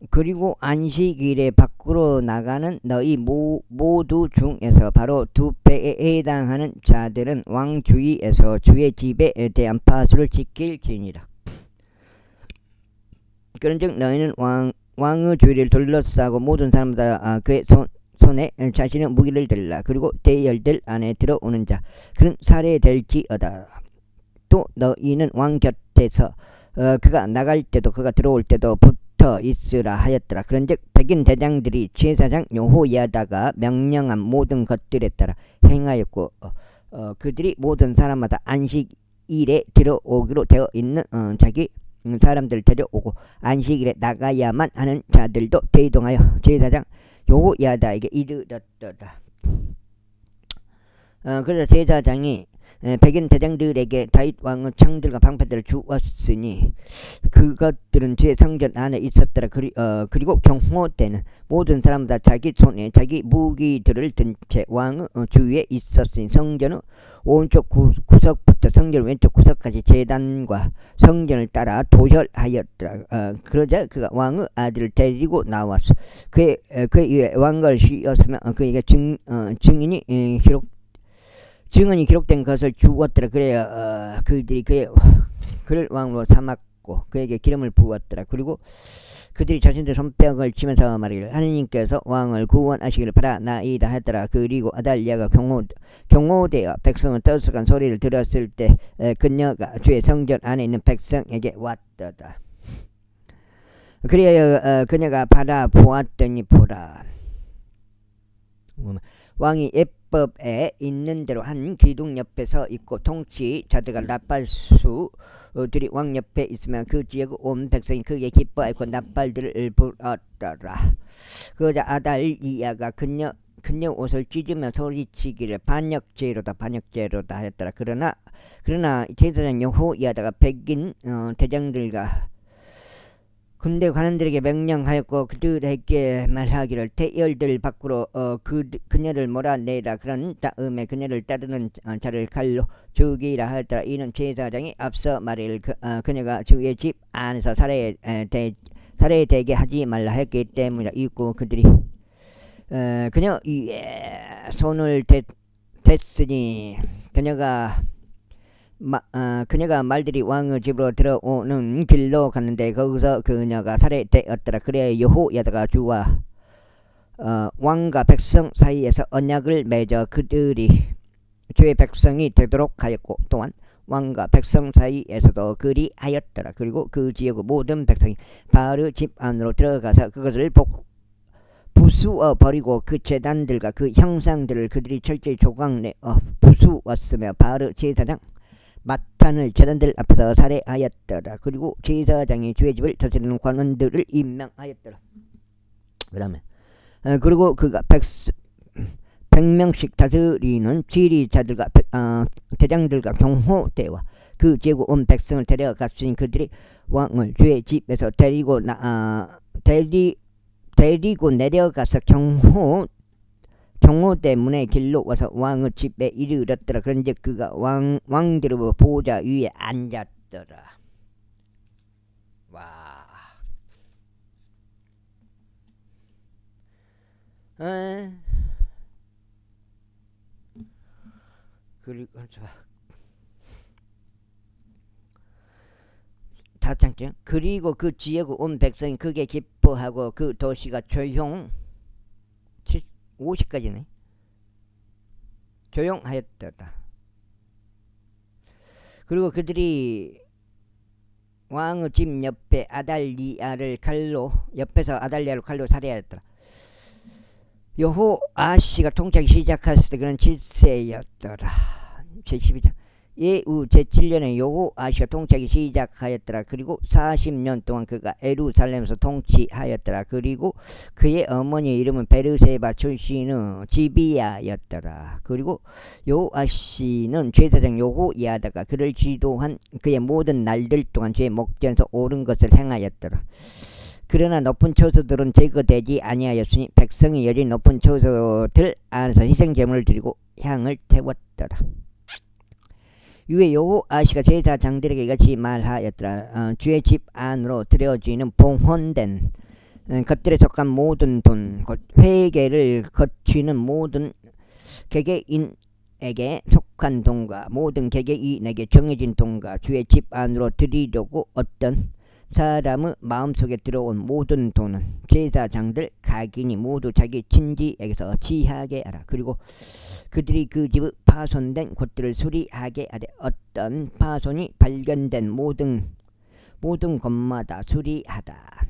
그리고 안식일에 밖으로 나가는 너희 모두 중에서 바로 2배에 해당하는 자들은 왕 주위에서 주의 집에 대한 파수를 지킬지니라. 그런즉 너희는 왕의 주위를 둘러싸고 모든 사람마다 그의 손에 자신의 무기를 들라. 그리고 대열들 안에 들어오는 자 그는 살해될지어다. 또 너희는 왕 곁에서 그가 나갈 때도 그가 들어올 때도 붙어 붙어 있으라 하였더라. 그런즉 백인 대장들이 제사장 여호야다가 명령한 모든 것들에 따라 행하였고 그들이 모든 사람마다 안식일에 들어오기로 되어 있는 자기 사람들을 데려오고 안식일에 나가야만 하는 자들도 대동하여 제사장 여호야다에게 이르렀더라. 그래서 제사장이 백인 대장들에게 다윗 왕의 창들과 방패들을 주었으니 그것들은 제 성전 안에 있었더라. 그리고 경호 때는 모든 사람마다 자기 손에 자기 무기들을 든 채 왕의 주위에 있었으니 성전의 오른쪽 구석부터 성전 왼쪽 구석까지 제단과 성전을 따라 도열하였더라. 그러자 그가 왕의 아들을 데리고 나왔어. 그의 위에 왕관을 씌웠으면 그에게 증인이 기록된 것을 주었더라. 그래야 그들이 그를 왕으로 삼았고 그에게 기름을 부었더라. 그리고 그들이 자신들 손뼉을 치면서 말하기를 하느님께서 왕을 구원하시기를 바라나이다 했더라. 그리고 아달랴가 경호되어 백성을 떠들썩한 소리를 들었을 때 그녀가 주의 성전 안에 있는 백성에게 왔더라. 그리하여 그녀가 바라보았더니 보라, 왕이 예법에 있는 대로 한 기둥 옆에 서 있고 통치자들과 나팔수들이 왕 옆에 있으면 그 지역의 온 백성이 크게 기뻐하였고 나팔들을 불었더라. 그러자 아달리아가 그녀 옷을 찢으며 소리치기를 반역죄로다 하였더라. 그러나 제사장 여호야다가 백인 대장들과 군대 관원들에게 명령하였고 그들에게 말하기를 태열들 밖으로 그녀를 몰아내라. 그런 다음에 그녀를 따르는 자를 칼로 죽이라 하였더라. 이는 제사장이 앞서 말하기를 그녀가 주의 집 안에서 살해되게 하지 말라 했기 때문이라. 있고 그들이 그녀 위에 손을 댔으니 그녀가 말들이 왕의 집으로 들어오는 길로 갔는데 거기서 그녀가 살해되었더라. 그래 여호야다가 주와 왕과 백성 사이에서 언약을 맺어 그들이 주의 백성이 되도록 하였고 또한 왕과 백성 사이에서도 그리하였더라. 그리고 그 지역의 모든 백성이 바르 집 안으로 들어가서 그것을 부수어 버리고 그 제단들과 그 형상들을 그들이 철저히 조각내어 부수었으며 바르 제사장 마탄을 제단들 앞에서 살해하였더라. 그리고 제사장이 주의 집을 다스리는 관원들을 임명하였더라. 그 다음에 그리고 그가 100명씩 다스리는 지리자들과 대장들과 경호대와 그 지구 온 백성을 데려갔으니 그들이 왕을 주의 집에서 데리고 내려가서 경호대 문의 길로 와서 왕의 집에 이르렀더라. 그런즉 그가 왕들의 보좌 위에 앉았더라. 와. 그리고 다창죠. 그리고 그 지역의 온 백성이 크게 기뻐하고 그 도시가 50까지네. 조용하였더라. 그리고 그들이 왕의 집 옆에 옆에서 아달리아를 칼로 살해하였더라. 여호아시가 통치하기 시작했을 때 그는 7세였더라. 제12장. 예후 제7년에 여호아시가 통치하기 시작하였더라. 그리고 40년 동안 그가 예루살렘에서 통치하였더라. 그리고 그의 어머니의 이름은 베르세바 출신의 지비야였더라. 그리고 여호아시는 제사장 여호야다가 그를 지도한 그의 모든 날들 동안 죄의 목전에서 옳은 것을 행하였더라. 그러나 높은 처소들은 제거되지 아니하였으니 백성이 여진 높은 처소들 안에서 희생제물을 드리고 향을 태웠더라. 이에 여호아시가 제사장들에게 이같이 말하였더라. 주의 집 안으로 들여지는 봉헌된 것들에 속한 모든 돈, 곧 회개를 거치는 모든 개개인에게 속한 돈과 모든 개개인에게 정해진 돈과 주의 집 안으로 들이려고 어떤 사람의 마음속에 들어온 모든 돈은 제사장들 각인이 모두 자기 친지에게서 취하게 하라. 그리고 그들이 그 집의 파손된 곳들을 수리하게 하되 어떤 파손이 발견된 모든 곳마다 수리하다.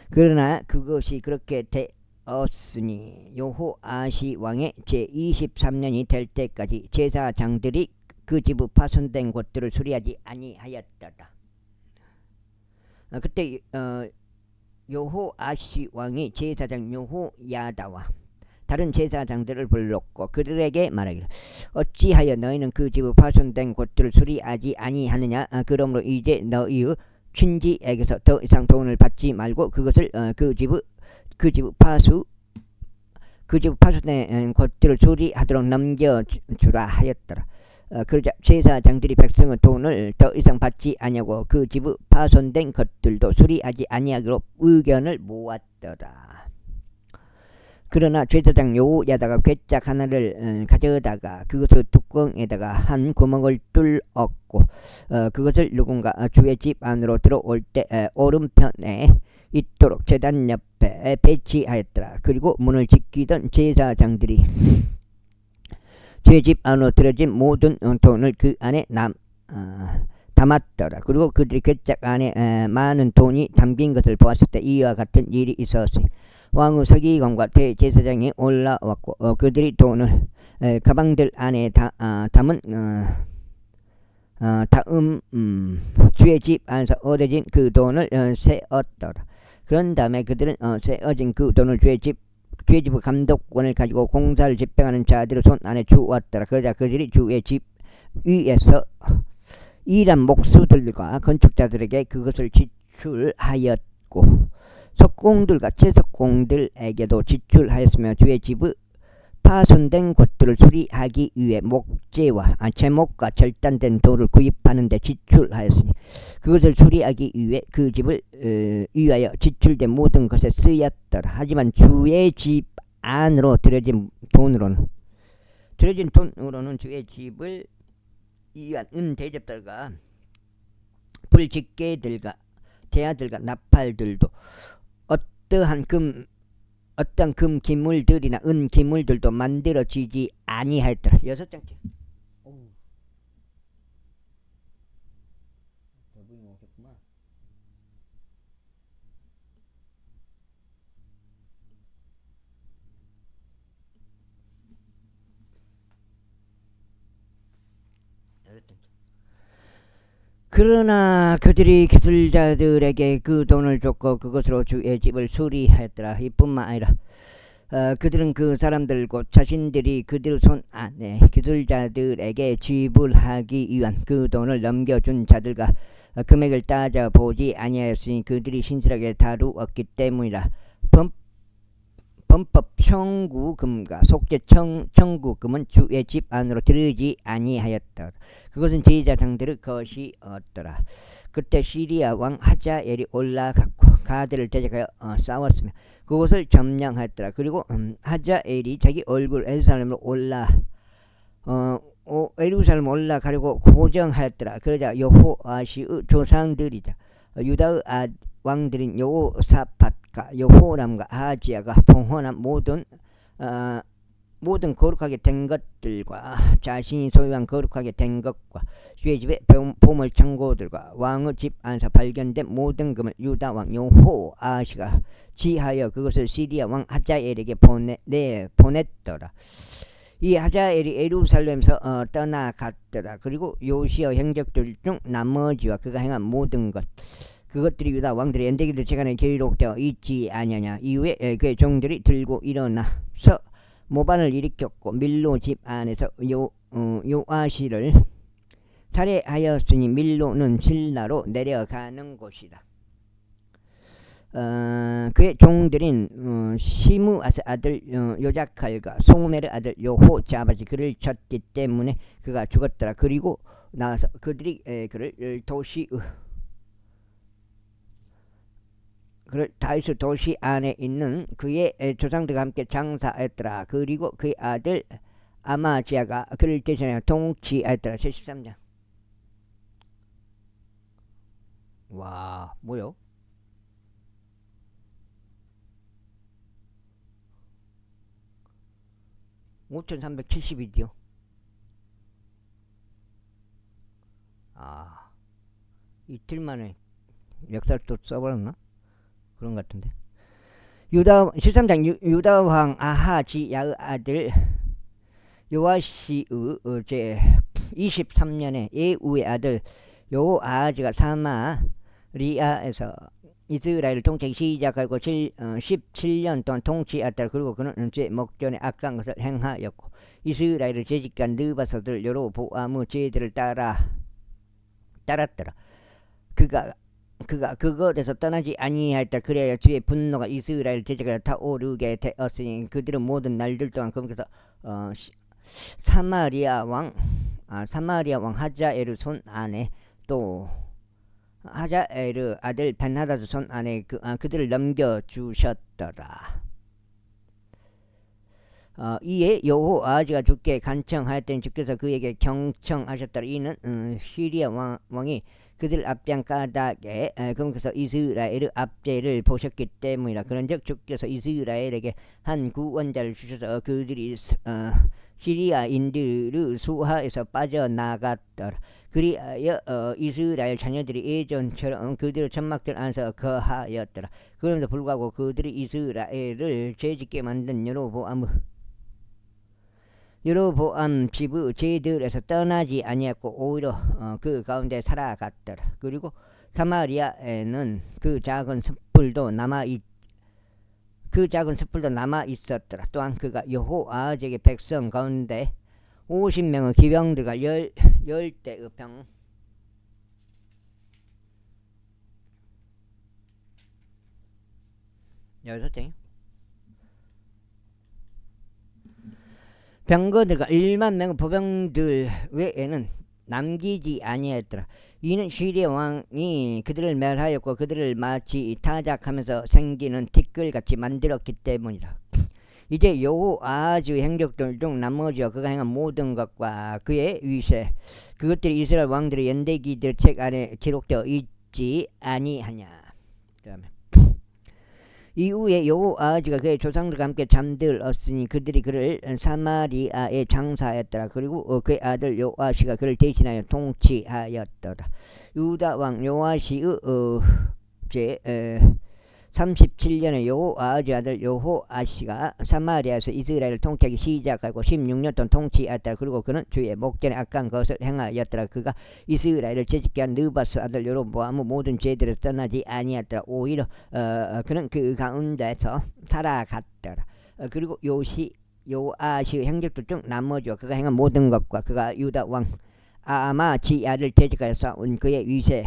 그러나 그것이 그렇게 되었으니 여호아시 왕의 제23년이 될 때까지 제사장들이 그 집의 파손된 곳들을 수리하지 아니하였더라. 그때 여호아시 왕이 제사장 여호야다와 다른 제사장들을 불렀고 그들에게 말하기를 어찌하여 너희는 그 집의 파손된 곳들을 수리하지 아니하느냐. 그러므로 이제 너희의 퀸지에게서 더 이상 돈을 받지 말고 그것을 그 집의 파손된 곳들을 수리하도록 넘겨주라 하였더라. 그러자 제사장들이 백성의 돈을 더 이상 받지 아니하고 그 집의 파손된 것들도 수리하지 아니하기로 의견을 모았더라. 그러나 제사장 여호야다가 괴짝 하나를 가져다가 그것의 뚜껑에다가 한 구멍을 뚫었고 그것을 누군가 주의 집 안으로 들어올 때 오른편에 있도록 제단 옆에 배치하였더라. 그리고 문을 지키던 제사장들이 주의 집 안으로 들어진 모든 돈을 그 안에 담았더라. 그리고 그들이 괴짝 안에 많은 돈이 담긴 것을 보았을 때 이와 같은 일이 있었으니 왕의 서기관과 대제사장이 올라왔고 그들이 돈을 가방들 안에 담은 다음 주의 집 안에서 얻어진 그 돈을 세었더라. 그런 다음에 그들은 세어진 그 돈을 주의 집의 감독권을 가지고 공사를 집행하는 자들의 손 안에 주었더라. 그러자 그들이 주의 집 위에서 일한 목수들과 건축자들에게 그것을 지출하였고 석공들과 채석공들에게도 지출하였으며 주의 집의 파손된 곳들을 수리하기 위해 목재와 제목과 절단된 돌을 구입하는 데 지출하였으니 그것을 수리하기 위해 그 집을 위하여 지출된 모든 것에 쓰였더라. 하지만 주의 집 안으로 들여진 돈으로는 주의 집을 위한 은대접들과 불집게들과 대야들과 나팔들도 어떤 금 기물들이나 은 기물들도 만들어지지 아니하였더라. 6장째. 그러나 그들이 기술자들에게 그 돈을 줬고 그것으로 주의 집을 수리하였더라. 이뿐만 아니라 그들은 그 사람들 곧 자신들이 그들 손 안에 기술자들에게 지불하기 위한 그 돈을 넘겨준 자들과 금액을 따져보지 아니하였으니 그들이 신실하게 다루었기 때문이라. 범법 청구금과 속죄 청구금은 주의 집 안으로 들어오지 아니하였더라. 그것은 제사장들의 것이었더라. 그때 시리아 왕 하자엘이 올라갔고 가드를 대적하여 싸웠으며 그곳을 점령하였더라. 그리고 하자엘이 자기 얼굴 예루살렘으로 올라가려고 고정하였더라. 그러자 여호아시의 조상들이자 유다의 왕들인 여호사밧과 여호람과 아하지야가 봉헌한 모든 거룩하게 된 것들과 자신이 소유한 거룩하게 된 것과 주의 집의 보물 창고들과 왕의 집 안에서 발견된 모든 금을 유다 왕 여호아시가 지하여 그것을 시리아 왕 하자엘에게 보냈더라. 이 하자엘이 예루살렘에서 떠나갔더라. 그리고 요시야 행적들 중 나머지와 그가 행한 모든 그것들이 유다 왕들의 연대기들 재간에 기록되어 있지 아니하냐. 이후에 그의 종들이 들고 일어나서 모반을 일으켰고 밀로 집 안에서 요아시를 살해하였으니 밀로는 실나로 내려가는 곳이다. 그의 종들인 시므아스 아들 요자칼과 소메르 아들 여호자밧이 그를 쳤기 때문에 그가 죽었더라. 그리고 나와서 그들이 그를 다윗 도시 안에 있는 그의 조상들과 함께 장사했더라. 그리고 그의 아들 아마지아가 그를 대신하여 통치했더라. 73장. 와, 뭐요? (5372dio) 이틀 만에 역사를 또 써버렸나? 그런 것 같은데. 유다 13장 유다 왕 아하지야의 아들 요아시의 제 23년에 예우의 아들 요아하지가 사마리아에서 이스라엘을 통치 시작하고 17년 동안 통치했다. 그리고 그는 제 목전에 악한 것을 행하였고 이스라엘을 재직한 느바소들 여로보암의 죄들을 따랐더라. 그가 그것에서 떠나지 아니하였다. 그래야 주의 분노가 이스라엘 제자가 타오르게 되었으니 그들은 모든 날들 동안 거기서 사마리아 왕 하자엘의 손 안에 또 하자엘의 아들 벤하다드 손 안에 그들을 넘겨주셨더라. 이에 여호아하지가 죽게 간청하였더니 주께서 그에게 경청하셨더라. 이는 시리아 왕이 그들 앞장 까닭에 그러면서 이스라엘의 압제를 보셨기 때문이라. 그런즉 주께서 이스라엘에게 한 구원자를 주셔서 그들이 시리아인들의 수하에서 빠져나갔더라. 그리하여 이스라엘 자녀들이 예전처럼 그들의 천막들 안에서 거하였더라. 그럼에도 불구하고 그들이 이스라엘을 죄짓게 만든 여로보암 집의 죄들에서 떠나지 아니했고 오히려 그 가운데 살아갔더라. 그리고 사마리아에는 그 작은 숯불도 남아 있었더라. 또한 그가 여호아하지에게 백성 가운데 50명의 기병들과 10대의 병 6대 병거들과 1만 명의 보병들 외에는 남기지 아니했더라. 이는 시리아 왕이 그들을 멸하였고 그들을 마치 타작하면서 생기는 티끌같이 만들었기 때문이라. 이제 여호아하지의 행적들 중 나머지와 그가 행한 모든 것과 그의 위세 그것들이 이스라엘 왕들의 연대기들 책 안에 기록되어 있지 아니하냐. 그다음에 이후에 여호아하지가 그의 조상들과 함께 잠들었으니 그들이 그를 사마리아에 장사하였더라. 그리고 그의 아들 요아시가 그를 대신하여 통치하였더라. 유다 왕 요아시의 제 37년에 여호아하지 아들 여호아시가 사마리아에서 이스라엘을 통치하기 시작하고 16년 동안 통치하였더라. 그리고 그는 주의 목전에 악한 것을 행하였더라. 그가 이스라엘을 재짓게 한 느바스 아들 여로보암의 모든 죄들을 떠나지 아니하였더라. 오히려 그는 그 가운데서 살아갔더라. 그리고 요아시의 행적들 중 나머지와 그가 행한 모든 것과 그가 유다 왕 아마지야를 재직하여 싸운 그의 위세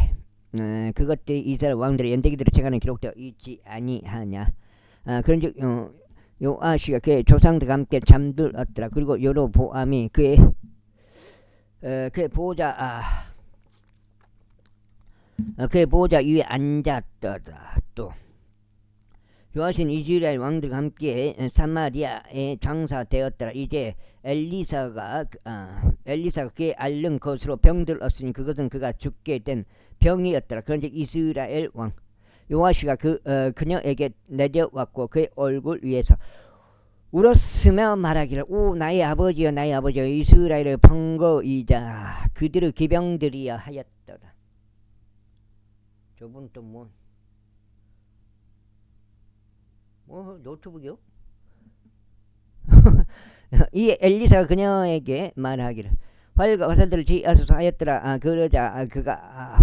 그것들이 이스라엘 왕들의 연대기들의 책 안에 기록되어 있지 아니하냐. 그런즉 요아시가 그의 조상들과 함께 잠들었더라. 그리고 여로보암이 그의 보좌 위에 앉았더라. 또 요아시는 이스라엘 왕들과 함께 사마리아에 장사되었더라. 이제 엘리사가 그의 앓는 것으로 병들었으니 그것은 그가 죽게 된 병이었더라. 그런데 이스라엘 왕 요아시가 그녀에게 내려왔고 그의 얼굴 위에서 울었으며 말하기를 오 나의 아버지여 나의 아버지여 이스라엘의 번거이자 그들의 기병들이여 하였더라. 저분 또 뭐 노트북이요? 이 엘리사가 그녀에게 말하기를 활과 화살들을 지어서 하였더라. 그러자 그가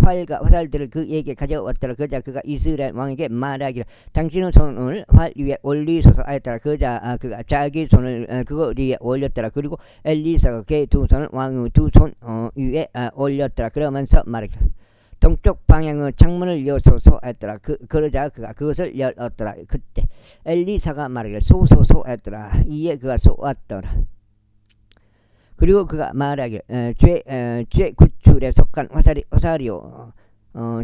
활과 화살들을 그에게 가져왔더라. 그러자 그가 이스라엘 왕에게 말하기를 당신의 손을 활 위에 올리소서 하였더라. 그러자 그가 자기 손을 그거 위에 올렸더라. 그리고 엘리사가 그의 두 손을 왕의 두 손 위에 올렸더라. 그러면서 말하기를 동쪽 방향의 창문을 여소서 했더라. 그러자 그가 그것을 열었더라. 그때 엘리사가 말하기를 쏘소서 했더라. 이에 그가 쏘았더라. 그리고 그가 말하기를 죄 구출에 속한 화살이요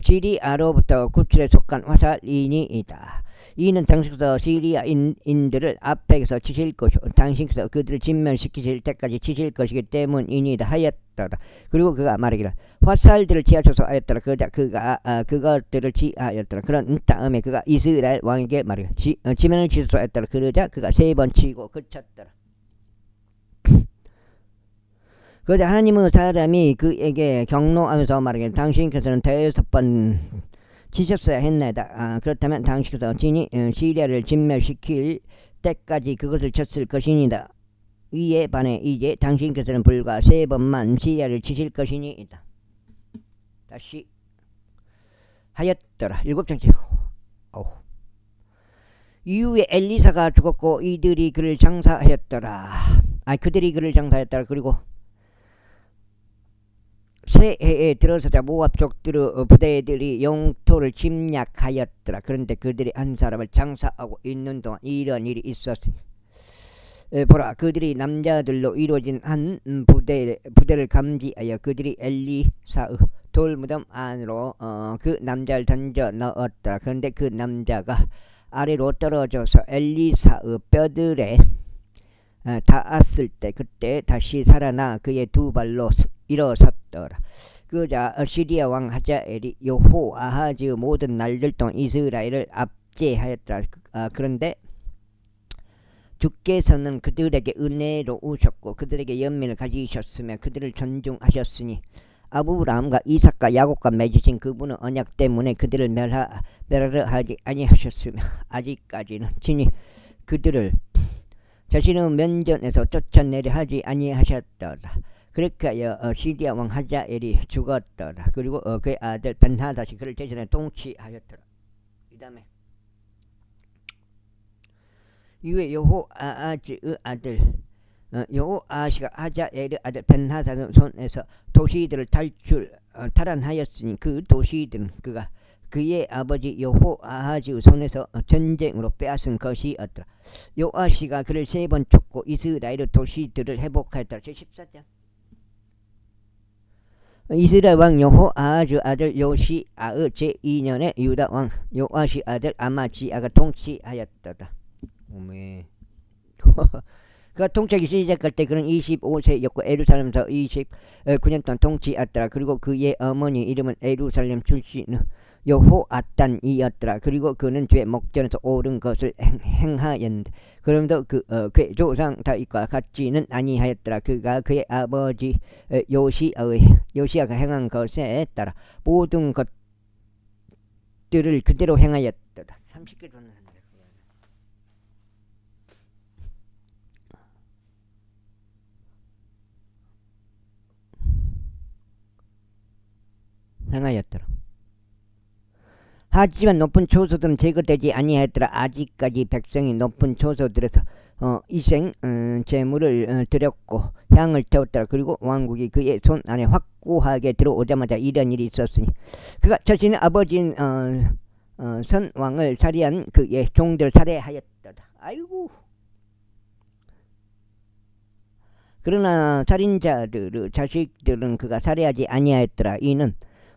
시리아로부터 구출에 속한 화살이니이다. 이는 당신께서 시리아인들을 앞에서 치실 것이요 당신께서 그들을 진멸시키실 때까지 치실 것이기 때문이니이다 하였더라. 그리고 그가 말하기를 화살들을 취하셔서 하였더라. 그러자 그가 그것들을 취하였더라. 그런 다음에 그가 이스라엘 왕에게 말하기를 지면을 치소서 하였더라. 그러자 그가 3번 치고 그쳤더라. 그러자 하나님의 사람이 그에게 경로하면서 말하기를 당신께서는 지셨어야 했나이다. 그렇다면 당시께서 진이 시리아를 진멸시킬 때까지 그것을 쳤을 것이니다. 이에 반해 이제 당신께서는 불과 3번만 시리아를 치실 것이니이다. 다시 하였더라. 7장째. 이후에 엘리사가 죽었고 이들이 그를 장사하였더라. 그들이 그를 장사하였더라. 그리고 새해에 들어서자 모압 족들의 부대들이 영토를 침략하였더라. 그런데 그들이 한 사람을 장사하고 있는 동안 이런 일이 있었으니 보라, 그들이 남자들로 이루어진 한 부대를 감지하여 그들이 엘리사의 돌무덤 안으로 그 남자를 던져 넣었더라. 그런데 그 남자가 아래로 떨어져서 엘리사의 뼈들에 닿았을 때 그때 다시 살아나 그의 두 발로 일어섰더라. 그자 시리아 왕 하자엘이 여호아하즈의 모든 날들 동안 이스라엘을 압제하였더라. 그런데 주께서는 그들에게 은혜로우셨고 그들에게 연민을 가지셨으며 그들을 존중하셨으니 아브라함과 이삭과 야곱과 맺으신 그분의 언약 때문에 그들을 멸하려 하지 아니하셨으며 아직까지는 친히 그들을 자신의 면전에서 쫓아내려 하지 아니하셨더라. 그렇게 하여 시리아 왕 하자엘이 죽었더라. 그리고 그의 아들 벤하닷이 그를 대신해 통치하였더라. 이 다음에 이후에 여호아하즈의 아들 여호아시가 하자엘의 아들 벤하닷의 손에서 도시들을 탈환하였으니 그 도시들은 그가 그의 아버지 여호아하즈의 손에서 전쟁으로 빼앗은 것이었더라. 여호아시가 그를 3번 쫓고 이스라엘의 도시들을 회복하였더라. 제14장. 이스라엘 왕 여호아하즈 아들 요시아의 제2년에 유다 왕 요아시 아들 아마지아가 통치하였더라. 오메. 그가 통치하기 시작할 때 그는 25세였고 에루살렘에서 29년 동안 통치했더라. 그리고 그의 어머니 이름은 에루살렘 출신의 여호아단이었더라. 그리고 그는 죄 목전에서 옳은 것을 행하였는데 그럼도 그의 조상 다윗과 같지는 아니하였더라. 그가 그의 아버지 요시아가 행한 것에 따라 모든 것들을 그대로 행하였더라. 30개 줬는데 행하였더라. 하지만 높은 초소들은 제거되지 아니하였더라. 아직까지 백성이 높은 초소들에서 이생 제물을 드렸고 향을 태웠더라. 그리고 왕국이 그의 손 안에 확고하게 들어오자마자 이런 일이 있었으니 그가 자신의 아버지인 선왕을 살해한 그의 종들을 살해하였더라. 아이고. 그러나 살인자들의 자식들은 그가 살해하지 아니하였더라. 이는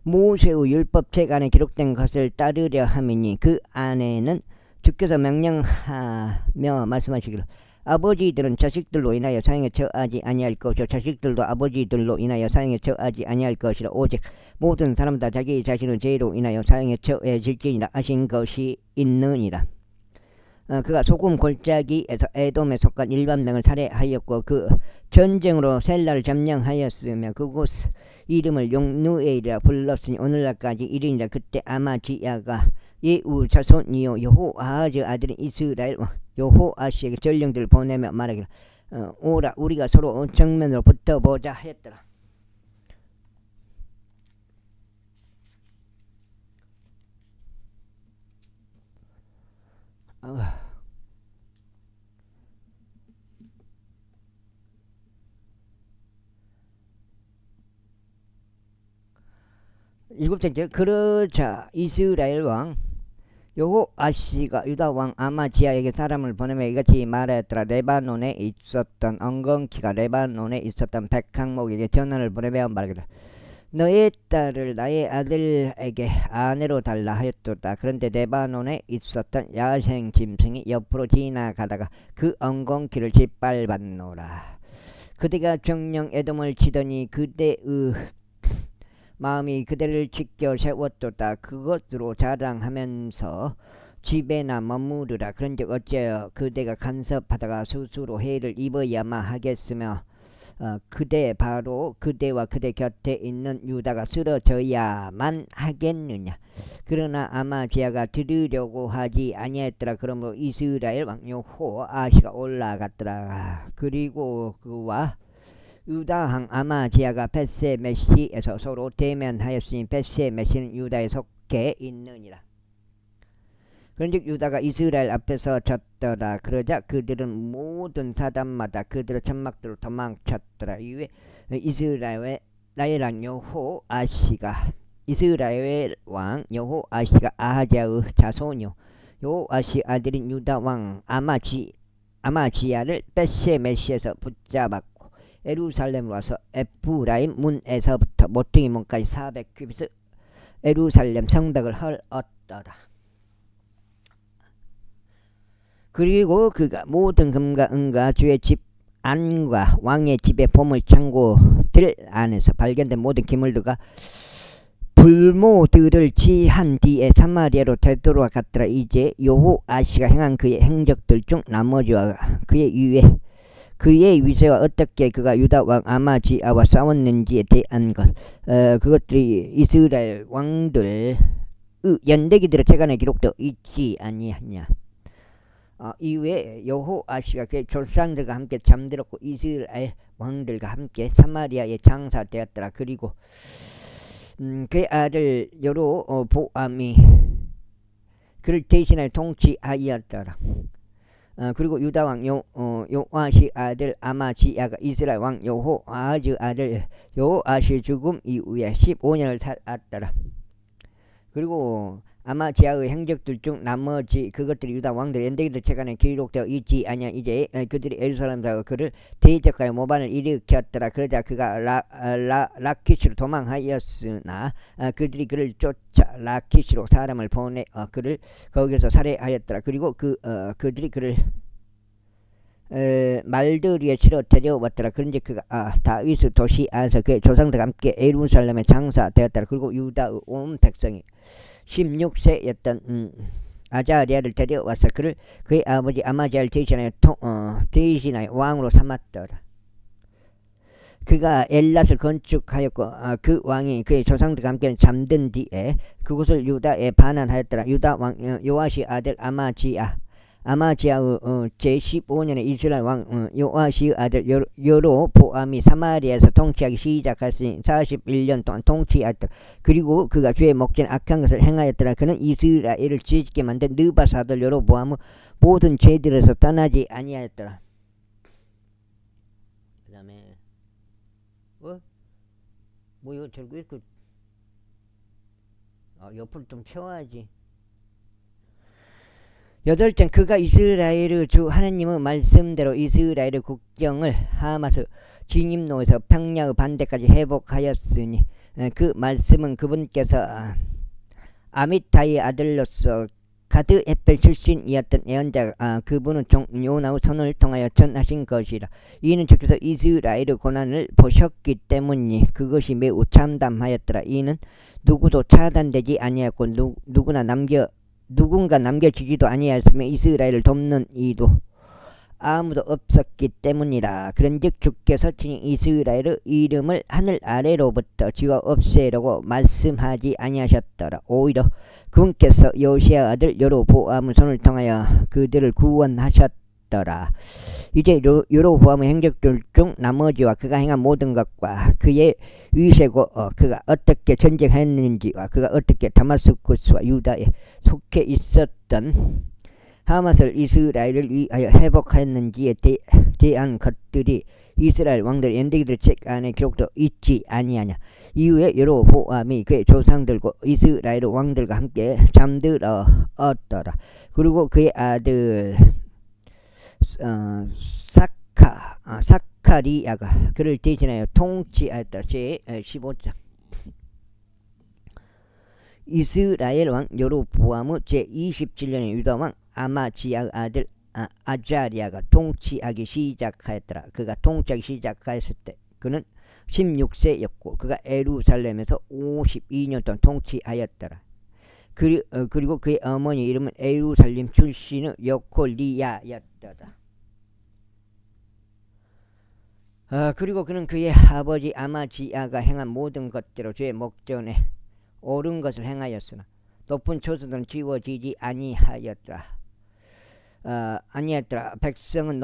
모세의 율법책 안에 기록된 것을 따르려 함이니 그 안에는 주께서 명령하며 말씀하시기를 아버지들은 자식들로 인하여 사형에 처하지 아니할 것이요 자식들도 아버지들로 인하여 사형에 처하지 아니할 것이라. 오직 모든 사람 다 자기 자신의 죄로 인하여 사형에 처해질지니라 하신 것이 있느니라. 그가 소금 골짜기에서 에돔에 속한 1만명을 살해하였고 그 전쟁으로 셀라를 점령하였으며 그곳 이름을 용누에이라 불렀으니 오늘날까지 이르니라. 그때 아마지야가 예우 자손이요 여호아하즈 아들인 이스라엘 왕 여호아시에게 전령들을 보내며 말하기를 오라 우리가 서로 정면으로 붙어보자 하였더라. 일곱째, 그러자 이스라엘 왕 여호아시가 유다 왕 아마지야에게 사람을 보내며 이같이 말하였더라. 레바논에 있었던 엉겅퀴가 레바논에 있었던 백항목에게 전원을 보내며 말하기를 너의 딸을 나의 아들에게 아내로 달라 하였도다. 그런데 레바논에 있었던 야생 짐승이 옆으로 지나가다가 그 엉겅퀴를 짓밟았노라. 그대가 정령 에돔을 치더니 그대의 마음이 그대를 지켜 세웠도다. 그것으로 자랑하면서 집에나 머무르라. 그런즉 어째여 그대가 간섭하다가 스스로 해를 입어야만 하겠으며 그대 바로 그대와 그대 곁에 있는 유다가 쓰러져야만 하겠느냐. 그러나 아마지아가 들으려고 하지 아니했더라. 그러므로 이스라엘 왕 여호아시가 올라갔더라. 그리고 그와 유다 왕 아마지아가 벳세메시에서 서로 대면하였으니 벳세메시는 유다에 속해 있느니라. 그런즉 유다가 이스라엘 앞에서 졌더라. 그러자 그들은 모든 사단마다 그들의 천막들로 도망쳤더라. 이후에 이스라엘 왕 여호아시가 이스라엘 왕 여호아시가 아하자의 자손이요 여호아시 아들인 유다 왕 아마지야를 벳세메시에서 붙잡았고 예루살렘으로 와서 에프라임 문에서부터 모퉁이 문까지 400규빗을 예루살렘 성벽을 헐었더라. 그리고 그가 모든 금과 은과 주의 집 안과 왕의 집의 보물 창고들 안에서 발견된 모든 기물들과 불모들을 지한 뒤에 사마리아로 되돌아갔더라. 이제 여호아시가 행한 그의 행적들 중 나머지와 그의 위세와 어떻게 그가 유다 왕 아마지아와 싸웠는지에 대한 것, 그것들이 이스라엘 왕들 연대기들의 책안에 기록되어 있지 아니하냐. 이후에 여호아시가 그의 조상들과 함께 잠들었고 이스라엘 왕들과 함께 사마리아에 장사되었더라. 그리고 그의 아들 여로보암이 그를 대신하여 통치하였더라. 그리고 유다 왕 요아시 아들 아마지야가 이스라엘 왕 여호아즈 아들 여호아시 죽음 이후에 15년을 살았더라. 그리고 아마지야의 행적들 중 나머지 그것들이 유다 왕들 연대기들 책안에 기록되어 있지 아니야. 이제 그들이 예루살렘에서 그를 대적하여 모반을 일으켰더라. 그러자 그가 라키시로 도망하였으나 그들이 그를 쫓아 라키시로 사람을 보내 그를 거기서 살해하였더라. 그리고 그들이 그를 말들이에 실어 데려왔더라. 그런데 그가 다윗의 도시 안에서 그의 조상들과 함께 예루살렘에 장사되었더라. 그리고 유다의 온 백성이 16세였던 아자리아를 데려와서 그를 그의 아버지 아마지아를 대신하여 왕으로 삼았더라. 그가 엘랏을 건축하였고 그 왕이 그의 조상들과 함께 잠든 뒤에 그곳을 유다에 반환하였더라. 유다 왕 요아시 아들 아마지아의 제15년에 이스라엘 왕 요아시의 아들 여로보암이 사마리아에서 통치하기 시작했으니 41년 동안 통치하였더라. 그리고 그가 주의 목전 악한 것을 행하였더라. 그는 이스라엘을 죄짓게 만든 느밧 아들 여로보암의 모든 죄들에서 떠나지 아니하였더라. 그 다음에 이거 결국에 옆으로 좀 채워야지. 8장 그가 이스라엘의 주 하나님의 말씀대로 이스라엘의 국경을 하마스 진입로에서 평야의 반대까지 회복하였으니 그 말씀은 그분께서 아미타의 아들로서 가드 에펠 출신이었던 예언자 그분은 요나의 손을 통하여 전하신 것이라. 이는 주께서 이스라엘의 고난을 보셨기 때문이 그것이 매우 참담하였더라. 이는 누구도 차단되지 아니하였고 누군가 남겨지지도 아니하였으며 이스라엘을 돕는 이도 아무도 없었기 때문이라. 그런즉 주께서 친히 이스라엘의 이름을 하늘 아래로부터 지워 없애려고 말씀하지 아니하셨더라. 오히려 그분께서 요시야 아들 여로보암의 손을 통하여 그들을 구원하셨더라. 이제 여로보암의 행적들 중 나머지와 그가 행한 모든 것과 그의 위세고 그가 어떻게 전쟁했는지와 그가 어떻게 다마스쿠스와 유다에 속해 있었던 하마스를 이스라엘을 위하여 회복했는지에 대한 것들이 이스라엘 왕들의 연대기들 책 안에 기록되어 있지 아니하냐. 이후에 여로보암이 그의 조상들과 이스라엘 왕들과 함께 잠들었더라. 그리고 그의 아들 사카리아가 그를 대신하여 통치하였다. 제15장 이스라엘 왕 여로보암의 제27년에 유다 왕 아마지아의 아들 아자리아가 통치하기 시작하였더라. 그가 통치하기 시작하였을 때 그는 16세였고 그가 예루살렘에서 52년 동안 통치하였더라. 그리고 그의 어머니 이름은 예루살렘 출신의 여콜리야였더라. 그리고 그는 그의 아버지 아마지아가 행한 모든 것대로 주의 목전에 옳은 것을 행하였으나 높은 초소들은 지워지지 아니하였더라. 백성은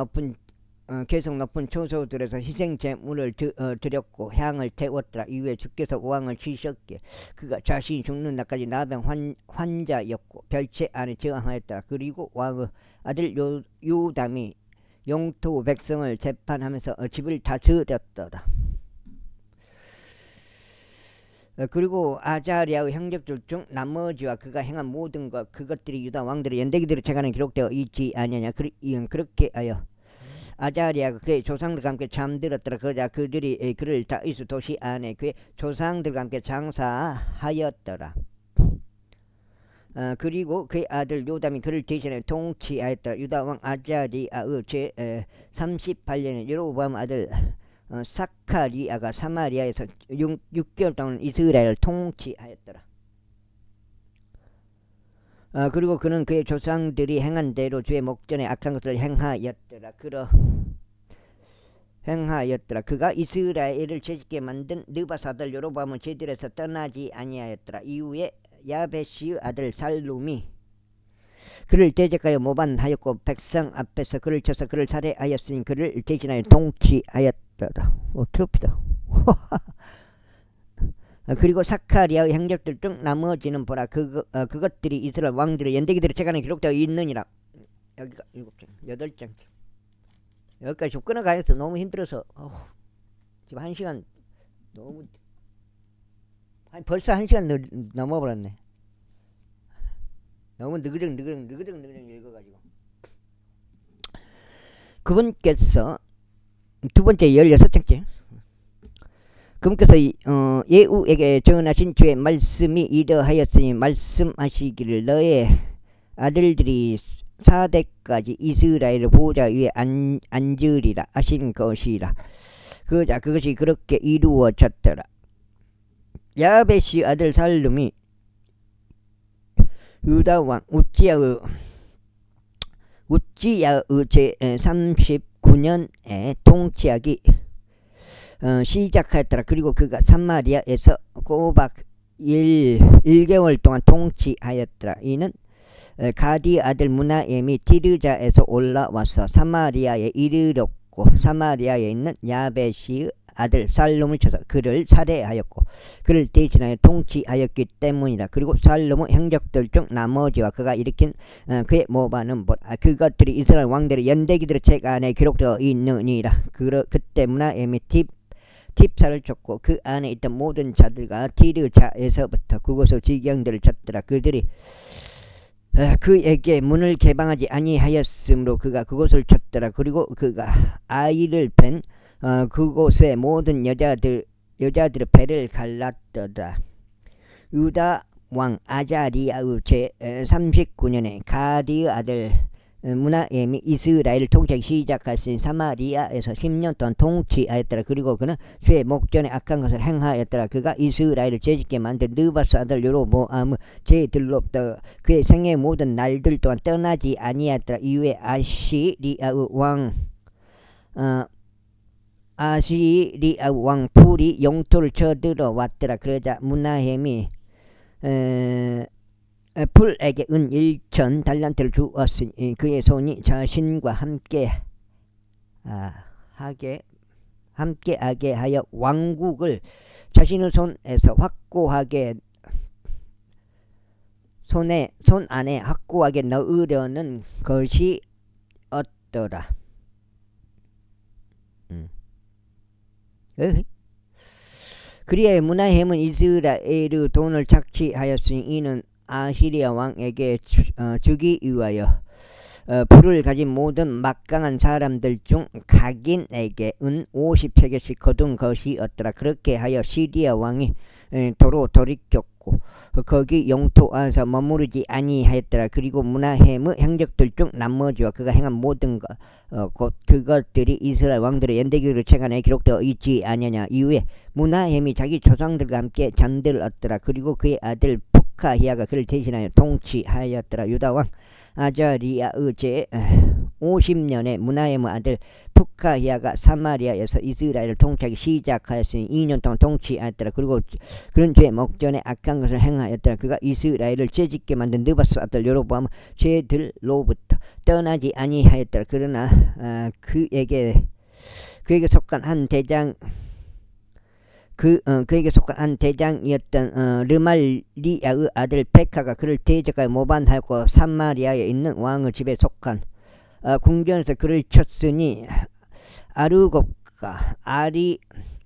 계속 높은 초소들에서 희생 제물을 드렸고 향을 태웠더라. 이후에 주께서 왕을 치셨기에 그가 자신이 죽는 날까지 나병 환자였고 별채 안에 저항하였더라. 그리고 왕의 아들 요담이 영토 백성을 재판하면서 집을 다스렸더라. 그리고 아자리아의 형제들 중 나머지와 그가 행한 모든 것 그것들이 유다 왕들의 연대기들의 책안에 기록되어 있지 아니하냐. 그렇게 하여 아자리아가 그의 조상들과 함께 잠들었더라. 그러자 그들이 그를 다윗 도시 안에 그의 조상들과 함께 장사하였더라. 그리고 그의 아들 요담이 그를 대신해 통치하였더라. 유다 왕 아자리아의 제 38년에 여로보암 아들 사카리아가 사마리아에서 6개월 동안 이스라엘을 통치하였더라. 그리고 그는 그의 조상들이 행한 대로 주의 목전에 악한 것을 행하였더라. 그가 이스라엘을 죄짓게 만든 느바스 아들 여로보암은 제들에서 떠나지 아니하였더라. 이후에 야베시의 아들 살룸이 그를 대적하여 모반하였고 백성 앞에서 그를 쳐서 그를 살해하였으니 그를 대신하여 통치하였더라. 트로피다. 그리고 사카리아의 행적들 중 나머지는 보라 그것들이 이스라엘 왕들의 연대기들의 책안에 기록되어 있느니라. 여기가 7장 8장 여기까지 좀 끊어가야겠어. 너무 힘들어서 지금 1시간 너무 벌써 1시간 넘어버렸네. 너무 느그덩 읽어가지고. 그분께서 두 번째 16장째 그분께서 예후에게 전하신 주의 말씀이 이러하였으니 말씀하시기를 너의 아들들이 4대까지 이스라엘 보좌 위에 앉으리라 하신 것이라. 그것이 그렇게 이루어졌더라. 야베시 아들 살룸이 유다 왕 우찌야의 제 39년에 통치하기 시작하였더라. 그리고 그가 사마리아에서 꼬박 1개월 동안 통치하였더라. 이는 가디 아들 무나엠이 디르자에서 올라와서 사마리아에 이르렀고 사마리아에 있는 야베시의 아들 살룸을 쳐서 그를 살해하였고 그를 대신하여 통치하였기 때문이다. 그리고 살룸의 행적들 중 나머지와 그가 일으킨 그의 모반은 그것들이 이스라엘 왕들의 연대기들의 책 안에 기록되어 있느니라. 그때 무나엠이 팁사를 쳤고 그 안에 있던 모든 자들과 디르자에서부터 그곳의 지경들을 쳤더라. 그들이 그에게 문을 개방하지 아니하였으므로 그가 그곳을 쳤더라. 그리고 그가 아이를 뺀 그곳의 모든 여자들의 배를 갈랐더라. 유다 왕 아자리아의 제 39년에 가디의 아들 무나엠이 이스라엘을 통치하기 시작하신 사마리아에서 10년 동안 통치하였더라. 그리고 그는 주의 목전에 악한 것을 행하였더라. 그가 이스라엘을 죄짓게 만든 느바스 아들 여로보암의 죄들로부터 그의 생애의 모든 날들 동안 떠나지 아니하였더라. 이후에 아시리아의 왕 풀이 영토를 쳐들어 왔더라. 그러자 무나엠이 풀에게 은 1천 달란트를 주었으니 그의 손이 자신과 함께하게 하여 왕국을 자신의 손에서 확고하게 손 안에 확고하게 넣으려는 것이었더라. 그리하여 무나햄은 이스라엘의 돈을 착취하였으니 이는 아시리아 왕에게 주기 위하여 불을 가진 모든 막강한 사람들 중 각인에게 은 50세겔씩 거둔 것이었더라. 그렇게 하여 시리아 왕이 도로 돌이켰고 거기 영토 안에서 머무르지 아니하였더라. 그리고 무나햄의 행적들 중 나머지와 그가 행한 모든 곧 그것들이 이스라엘 왕들의 연대기록 책 안에 기록되어 있지 아니하냐. 이후에 무나햄이 자기 조상들과 함께 잠들었더라. 그리고 그의 아들 부카히아가 그를 대신하여 통치하였더라. 유다 왕 아자리아의 제 50년에 문하엠의 아들 푸카히아가 사마리아에서 이스라엘을 통치하기 시작하였으니 2년 동안 통치하였더라. 그리고 그런 죄 목전에 악한 것을 행하였더라. 그가 이스라엘을 죄짓게 만든 느바스 아들 여로보암은 죄들로부터 떠나지 아니하였더라. 그러나 그에게 속한 한 대장 그에게 속한 한 대장이었던 르말리아의 아들 베카가 그를 대적하여 모반하였고 사마리아에 있는 왕의 집에 속한 궁전에서 그를 쳤으니 아르곱과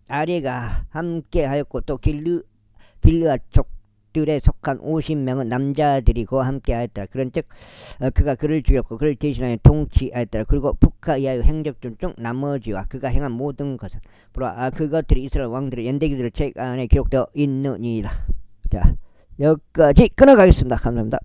아레가 함께하였고 또 길르앗 족들에 속한 50명은 남자들이 그와 함께하였더라. 그런즉 그가 그를 죽였고 그를 대신하여 통치하였더라. 그리고 북하야의 행적들 중 나머지와 그가 행한 모든 것은 보라 그것들이 이스라엘 왕들의 연대기들의 책 안에 기록되어 있느니라. 자, 여기까지 끊어가겠습니다. 감사합니다.